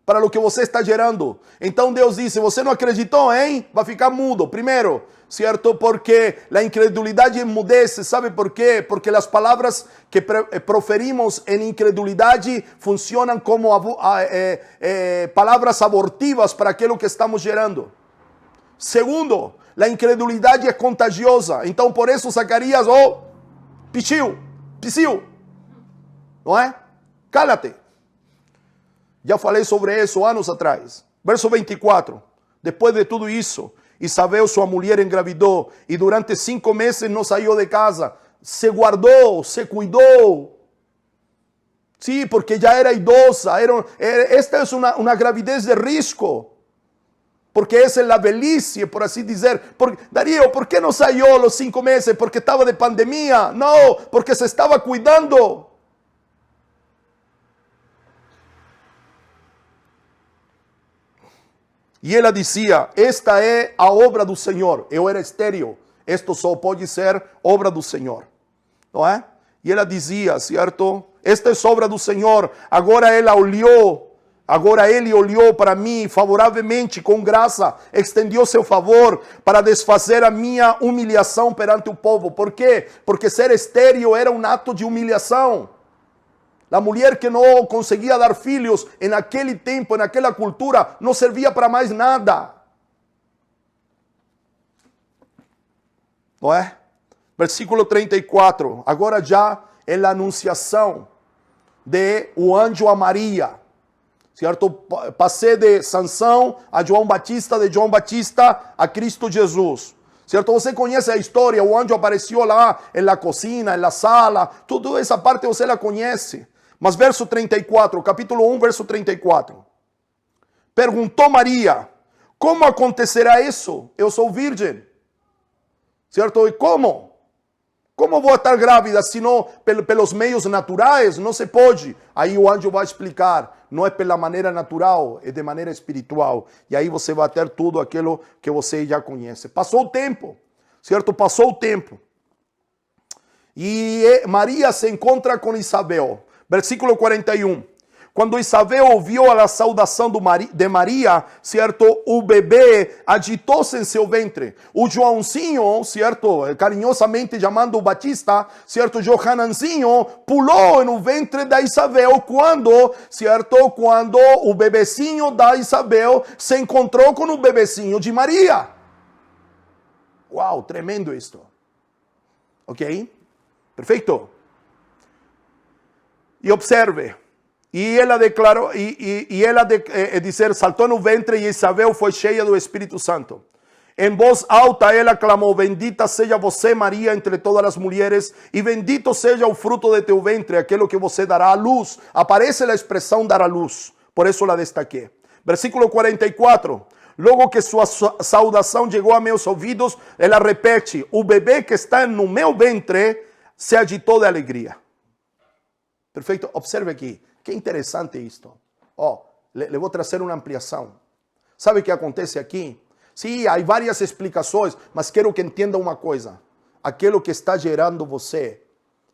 para o que você está gerando. Então Deus disse, você não acreditou, hein? Vai ficar mudo. Primeiro, certo? Porque a incredulidade emudece. Sabe por quê? Porque as palavras que proferimos em incredulidade funcionam como palavras abortivas para aquilo que estamos gerando. Segundo, a incredulidade é contagiosa. Então por isso Zacarias, psiu, não é? Cala-te. Já falei sobre isso anos atrás. Verso 24. Depois de tudo isso, Isabel, sua mulher, engravidou e durante 5 meses não saiu de casa. Se guardou, se cuidou. Sim, porque já era idosa. Esta é uma gravidez de risco. Porque essa é a velhice, por assim dizer. Darío, ¿por que não saiu los 5 meses? Porque estava de pandemia. Não, porque se estava cuidando. E ela dizia, esta é a obra do Senhor. Eu era estéril. Isto só pode ser obra do Senhor. Não é? E ela dizia, certo? Esta é obra do Senhor. Agora ele olhou para mim favoravelmente, com graça, estendeu seu favor para desfazer a minha humilhação perante o povo. Por quê? Porque ser estéril era um ato de humilhação. A mulher que não conseguia dar filhos naquele tempo, naquela cultura, não servia para mais nada. Não é? Versículo 34. Agora já é a anunciação de o anjo a Maria. Certo? Passei de Sansão a João Batista, de João Batista a Cristo Jesus. Certo? Você conhece a história, o anjo apareceu lá na cozinha, na sala, toda essa parte você la conhece. Mas verso 34, capítulo 1, verso 34. Perguntou Maria, como acontecerá isso? Eu sou virgem. Certo? E como? Como vou estar grávida se não pelos meios naturais? Não se pode. Aí o anjo vai explicar. Não é pela maneira natural, é de maneira espiritual. E aí você vai ter tudo aquilo que você já conhece. Passou o tempo, certo? Passou o tempo. E Maria se encontra com Isabel. Versículo 41. Quando Isabel ouviu a saudação de Maria, certo? O bebê agitou-se em seu ventre. O Joãozinho, certo? Carinhosamente chamando o Batista, certo? Johananzinho pulou no ventre da Isabel quando, certo? Quando o bebezinho da Isabel se encontrou com o bebezinho de Maria. Uau, tremendo isto. Ok? Perfeito? E observe. E ela declarou, dizer, saltou no ventre e Isabel foi cheia do Espírito Santo. Em voz alta ela clamou, bendita seja você, Maria, entre todas as mulheres, e bendito seja o fruto de teu ventre, aquilo que você dará à luz. Aparece a expressão dar à luz, por isso la destaquei. Versículo 44. Logo que sua saudação chegou a meus ouvidos, ela repete, o bebê que está no meu ventre se agitou de alegria. Perfeito? Observe aqui. Que interessante isto. Le vou trazer uma ampliação. Sabe o que acontece aqui? Sim, há várias explicações, mas quero que entenda uma coisa. Aquilo que está gerando você,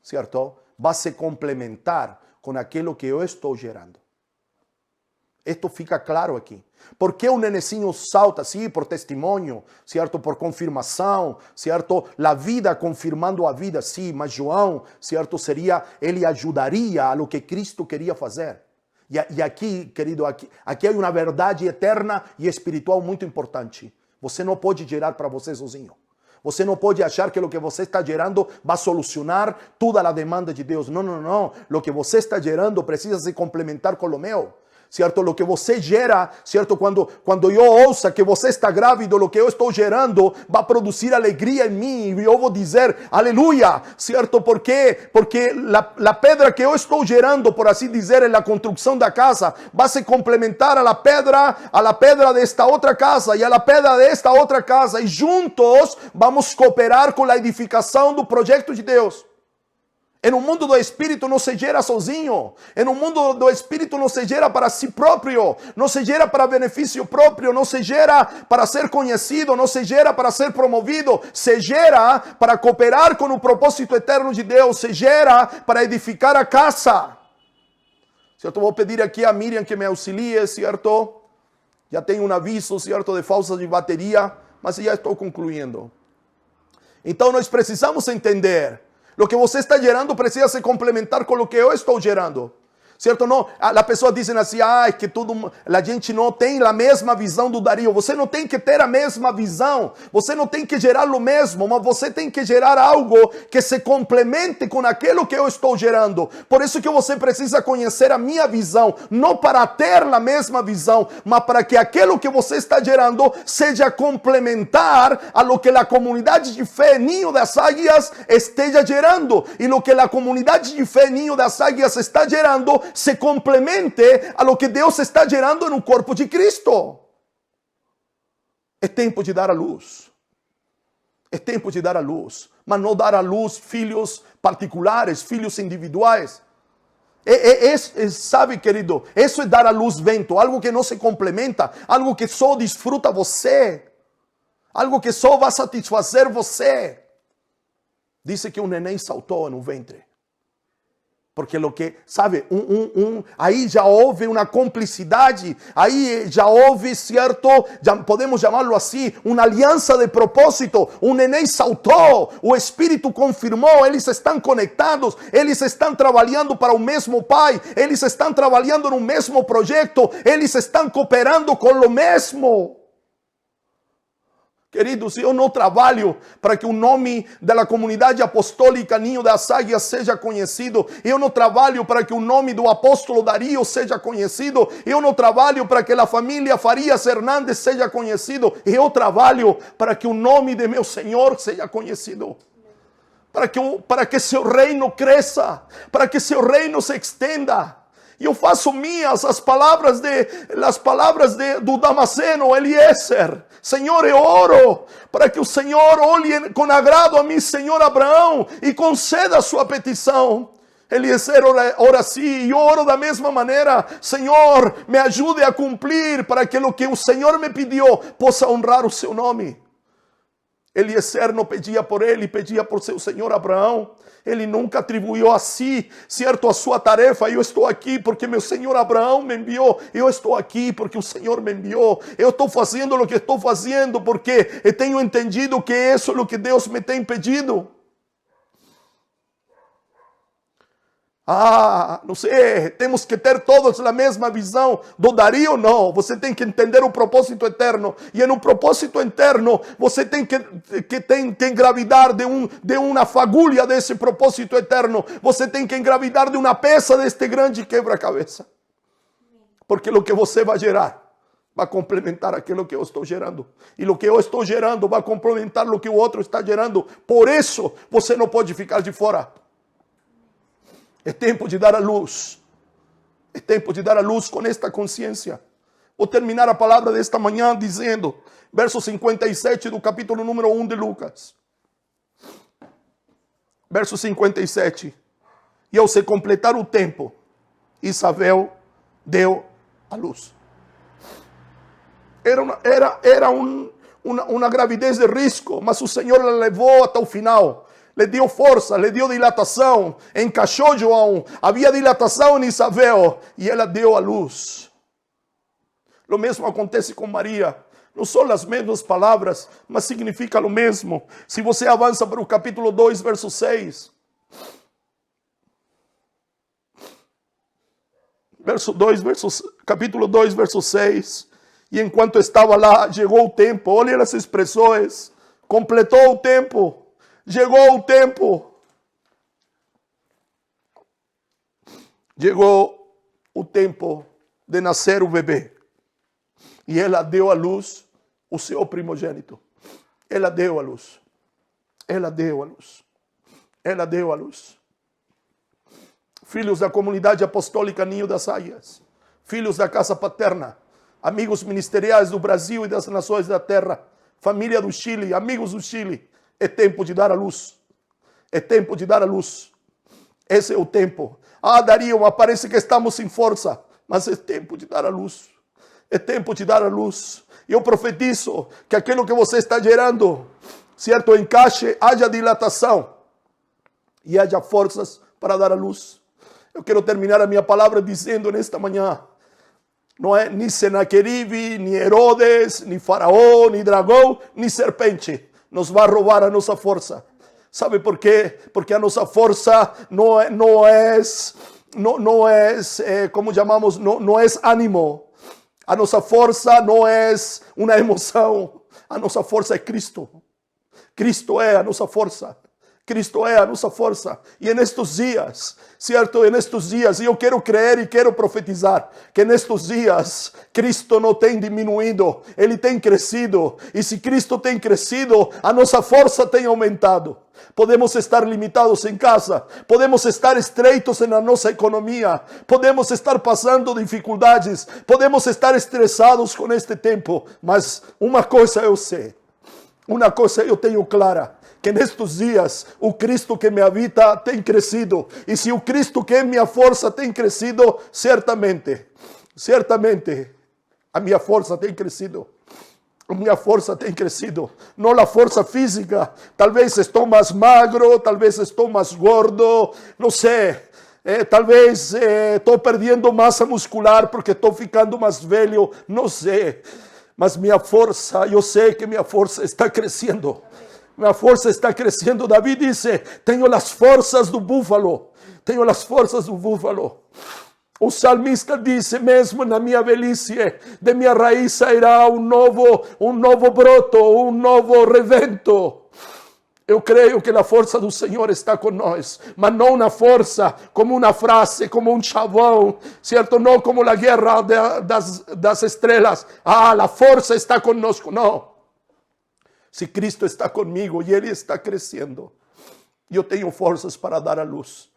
certo? Vai se complementar com aquilo que eu estou gerando. Isto fica claro aqui. Por que o nenecinho salta? Sim, por testemunho, certo? Por confirmação, certo? A vida confirmando a vida, sim, mas João, certo? Ele ajudaria a lo que Cristo queria fazer. E aqui, querido, aqui há uma verdade eterna e espiritual muito importante. Você não pode gerar para você sozinho. Você não pode achar que o que você está gerando vai solucionar toda a demanda de Deus. Não, não, não. O que você está gerando precisa se complementar com o meu. Certo? O que você gera, certo? Quando eu ouça que você está grávido, o que eu estou gerando vai produzir alegria em mim. E eu vou dizer, aleluia, certo? ¿Por quê? Porque a pedra que eu estou gerando, por assim dizer, na construção da casa, vai se complementar à pedra desta outra casa e à pedra desta outra casa. E juntos vamos cooperar com a edificação do projeto de Deus. Em um mundo do Espírito não se gera sozinho. Em um mundo do Espírito não se gera para si próprio. Não se gera para benefício próprio. Não se gera para ser conhecido. Não se gera para ser promovido. Se gera para cooperar com o propósito eterno de Deus. Se gera para edificar a casa. Certo? Vou pedir aqui a Miriam que me auxilie, certo? Já tenho um aviso, certo, de falsa de bateria, mas já estou concluindo. Então nós precisamos entender. O que você está gerando precisa se complementar com o que eu estou gerando. Certo? Não, a pessoa diz assim, que a gente não tem a mesma visão do Dario. Você não tem que ter a mesma visão. Você não tem que gerar o mesmo, mas você tem que gerar algo que se complemente com aquilo que eu estou gerando. Por isso que você precisa conhecer a minha visão, não para ter a mesma visão, mas para que aquilo que você está gerando seja complementar a lo que a comunidade de fé Ninho das Águias esteja gerando. E lo que a comunidade de fé Ninho das Águias está gerando se complemente a lo que Deus está gerando no corpo de Cristo. É tempo de dar a luz. É tempo de dar a luz. Mas não dar a luz filhos particulares, filhos individuais. Sabe, querido, isso é dar a luz vento, algo que não se complementa, algo que só desfruta você, algo que só vai satisfazer você. Disse que um neném saltou no ventre. Porque sabe, aí já houve uma cumplicidade, aí já houve, certo, já podemos chamá-lo assim, uma aliança de propósito. Um neném saltou, o Espírito confirmou, eles estão conectados, eles estão trabalhando para o mesmo Pai, eles estão trabalhando no mesmo projeto, eles estão cooperando com o mesmo. Queridos, eu não trabalho para que o nome da comunidade apostólica Ninho das Águias seja conhecido. Eu não trabalho para que o nome do apóstolo Dario seja conhecido. Eu não trabalho para que a família Farias Hernandes seja conhecido. Eu trabalho para que o nome de meu Senhor seja conhecido. Para que seu reino cresça, para que seu reino se extenda. Eu faço minhas as palavras do Damasceno, Eliezer. Senhor, eu oro para que o Senhor olhe com agrado a mim, Senhor Abraão, e conceda a sua petição. Eliezer ora assim, eu oro da mesma maneira. Senhor, me ajude a cumprir para que o que o Senhor me pediu possa honrar o seu nome. Eliezer não pedia por ele, pedia por seu senhor Abraão. Ele nunca atribuiu a si, certo, a sua tarefa. Eu estou aqui porque meu senhor Abraão me enviou. Eu estou aqui porque o Senhor me enviou. Eu estou fazendo o que estou fazendo porque eu tenho entendido que isso é o que Deus me tem pedido. Não sei, temos que ter todos a mesma visão do Dario? Não, você tem que entender o propósito eterno. E no propósito eterno, você tem que engravidar de uma fagulha desse propósito eterno. Você tem que engravidar de uma peça deste grande quebra-cabeça. Porque o que você vai gerar vai complementar aquilo que eu estou gerando. E o que eu estou gerando vai complementar o que o outro está gerando. Por isso, você não pode ficar de fora. É tempo de dar a luz. É tempo de dar a luz com esta consciência. Vou terminar a palavra desta manhã dizendo, verso 57 do capítulo número 1 de Lucas. Verso 57. E ao se completar o tempo, Isabel deu a luz. Era uma gravidez de risco, mas o Senhor a levou até o final. Le dio força, le dio dilatação, encaixou João, havia dilatação em Isabel e ela deu a luz. O mesmo acontece com Maria. Não são as mesmas palavras, mas significa o mesmo. Se você avança para o capítulo 2, verso 6. Capítulo 2, verso 6. E enquanto estava lá, chegou o tempo. Olha as expressões. Completou o tempo. Chegou o tempo. Chegou o tempo de nascer o bebê. E ela deu à luz o seu primogênito. Ela deu à luz. Ela deu à luz. Ela deu à luz. Filhos da comunidade apostólica Ninho das Águias. Filhos da casa paterna. Amigos ministeriais do Brasil e das nações da terra. Família do Chile, amigos do Chile. É tempo de dar a luz. É tempo de dar a luz. Esse é o tempo. Dario, parece que estamos sem força. Mas é tempo de dar a luz. É tempo de dar a luz. Eu profetizo que aquilo que você está gerando, certo, encaixe, haja dilatação. E haja forças para dar a luz. Eu quero terminar a minha palavra dizendo nesta manhã. Não é nem Senaqueribe, nem Herodes, nem Faraó, nem dragão, nem serpente. Nos vai roubar a nossa força. Sabe por quê? Porque a nossa força não é como chamamos, não é ânimo. A nossa força não é uma emoção. A nossa força é Cristo. Cristo é a nossa força. Cristo é a nossa força. E nestes dias, certo? Nestes dias, eu quero crer e quero profetizar que nestes dias, Cristo não tem diminuído, Ele tem crescido. E se Cristo tem crescido, a nossa força tem aumentado. Podemos estar limitados em casa, podemos estar estreitos na nossa economia, podemos estar passando dificuldades, podemos estar estressados com este tempo. Mas uma coisa eu sei, uma coisa eu tenho clara. Que nestes dias o Cristo que me habita tem crescido. E se o Cristo que é minha força tem crescido, certamente, a minha força tem crescido. A minha força tem crescido. Não a força física. Talvez estou mais magro, talvez estou mais gordo, não sei. Talvez estou perdendo massa muscular porque estou ficando mais velho, não sei. Mas minha força, eu sei que minha força está crescendo. Minha força está crescendo. Davi disse, tenho as forças do búfalo. Tenho as forças do búfalo. O salmista disse, mesmo na minha velhice, de minha raiz sairá um novo broto, um novo revento. Eu creio que a força do Senhor está com nós, mas não uma força como uma frase, como um chavão, certo? Não como a guerra das estrelas. A força está conosco, não. Se Cristo está comigo e Ele está crescendo, eu tenho forças para dar a luz.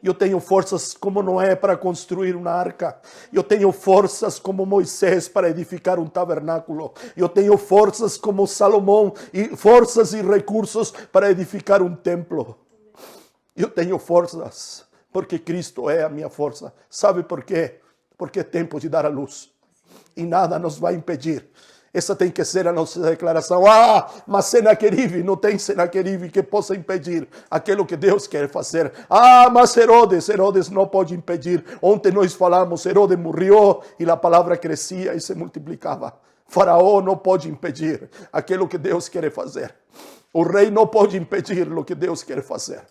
Eu tenho forças como Noé para construir uma arca. Eu tenho forças como Moisés para edificar um tabernáculo. Eu tenho forças como Salomão, e forças e recursos para edificar um templo. Eu tenho forças porque Cristo é a minha força. Sabe por quê? Porque é tempo de dar a luz. E nada nos vai impedir. Essa tem que ser a nossa declaração. Mas Senaqueribe, não tem Senaqueribe que possa impedir aquilo que Deus quer fazer. Mas Herodes não pode impedir. Ontem nós falamos, Herodes morreu e a palavra crescia e se multiplicava. Faraó não pode impedir aquilo que Deus quer fazer. O rei não pode impedir o que Deus quer fazer.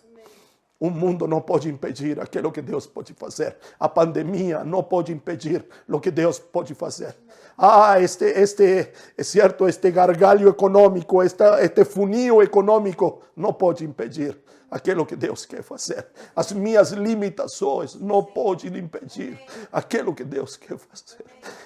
O mundo não pode impedir aquilo que Deus pode fazer. A pandemia não pode impedir o que Deus pode fazer. É certo, este gargalho econômico, este funil econômico não pode impedir aquilo que Deus quer fazer. As minhas limitações não podem impedir aquilo que Deus quer fazer.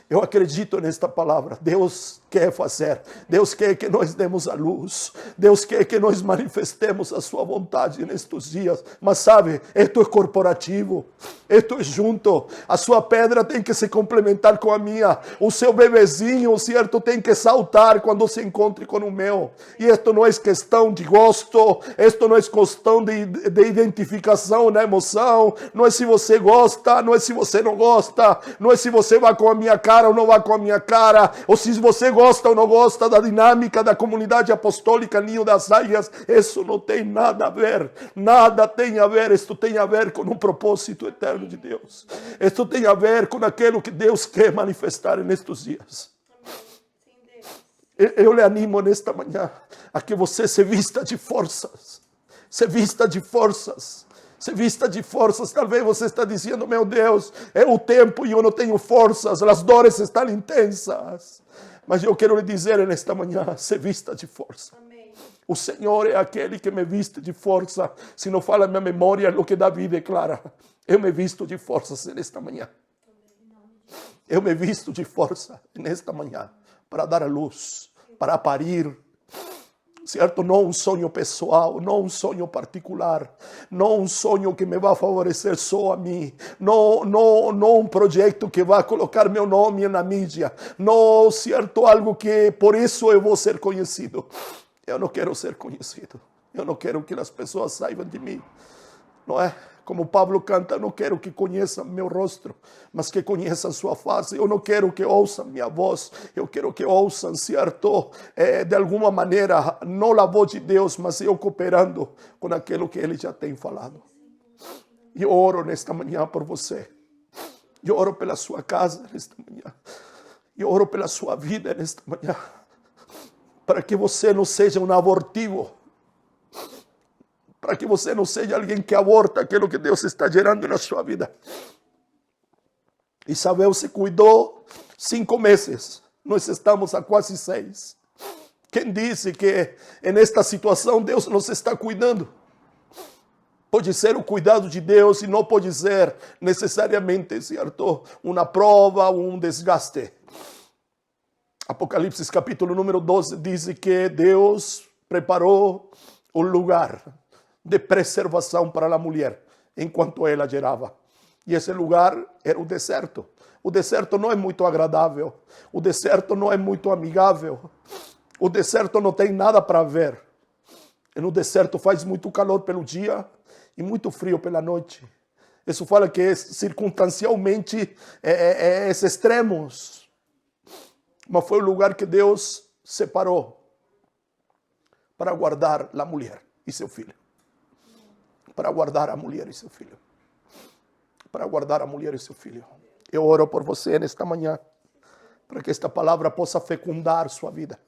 Eu acredito nesta palavra. Deus quer fazer. Deus quer que nós demos a luz. Deus quer que nós manifestemos a sua vontade nestes dias. Mas sabe, isto é corporativo. Isto é junto. A sua pedra tem que se complementar com a minha. O seu bebezinho, certo, tem que saltar quando se encontre com o meu. E isto não é questão de gosto. Isto não é questão de identificação na emoção. Não é se você gosta, não é se você não gosta. Não é se você vai com a minha cara ou não vai com a minha cara. Ou se você gosta ou não gosta da dinâmica da comunidade apostólica Ninho das Águias. Isso não tem nada a ver. Nada tem a ver. Isto tem a ver com um propósito eterno de Deus. Isto tem a ver com aquilo que Deus quer manifestar nestes dias. Eu lhe animo nesta manhã a que você se vista de forças. Se vista de forças. Se vista de forças. Talvez você está dizendo, meu Deus, é o tempo e eu não tenho forças. As dores estão intensas. Mas eu quero lhe dizer nesta manhã, se vista de força. Amém. O Senhor é aquele que me viste de força. Se não fala a minha memória, o que Davi declara. Eu me visto de forças nesta manhã. Eu me visto de força nesta manhã. Para dar a luz. Para parir. Certo? Não um sonho pessoal, não um sonho particular, não um sonho que me vai favorecer só a mim, não um projeto que vai colocar meu nome na mídia, não, certo, algo que por isso eu vou ser conhecido. Eu não quero ser conhecido, eu não quero que as pessoas saibam de mim, não é? Como Pablo canta, eu não quero que conheçam meu rosto, mas que conheçam sua face. Eu não quero que ouçam minha voz, eu quero que ouçam, certo, de alguma maneira, não a voz de Deus, mas eu cooperando com aquilo que Ele já tem falado. Eu oro nesta manhã por você, eu oro pela sua casa nesta manhã, eu oro pela sua vida nesta manhã, para que você não seja um abortivo, para que você não seja alguém que aborta aquilo que Deus está gerando na sua vida. Isabel se cuidou 5 meses. Nós estamos há quase 6. Quem disse que nesta situação Deus nos está cuidando? Pode ser o cuidado de Deus e não pode ser necessariamente, certo, uma prova ou um desgaste. Apocalipse capítulo número 12 diz que Deus preparou um lugar de preservação para a mulher, enquanto ela gerava. E esse lugar era o deserto. O deserto não é muito agradável. O deserto não é muito amigável. O deserto não tem nada para ver. E no deserto faz muito calor pelo dia e muito frio pela noite. Isso fala que circunstancialmente é extremos. Mas foi o lugar que Deus separou para guardar a mulher e seu filho. Para guardar a mulher e seu filho. Para guardar a mulher e seu filho. Eu oro por você nesta manhã, para que esta palavra possa fecundar sua vida.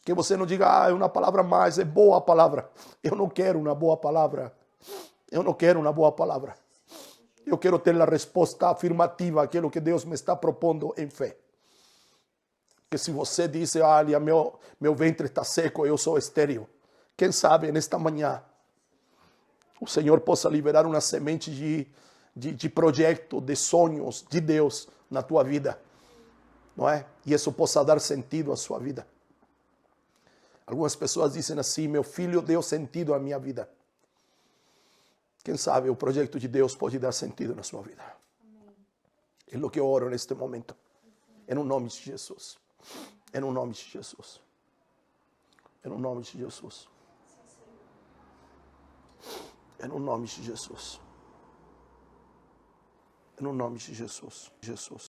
Que você não diga, é uma palavra mais, é boa a palavra. Eu não quero uma boa palavra. Eu não quero uma boa palavra. Eu quero ter a resposta afirmativa àquilo que Deus me está propondo em fé. Que se você diz, olha, meu ventre está seco, eu sou estéril. Quem sabe nesta manhã o Senhor possa liberar uma semente de projeto, de sonhos de Deus na tua vida, não é? E isso possa dar sentido à sua vida. Algumas pessoas dizem assim, meu filho deu sentido à minha vida. Quem sabe o projeto de Deus pode dar sentido na sua vida. É o que eu oro neste momento. Em nome de Jesus. Em nome de Jesus. Em nome de Jesus. Em nome de Jesus. Em nome de Jesus. Jesus.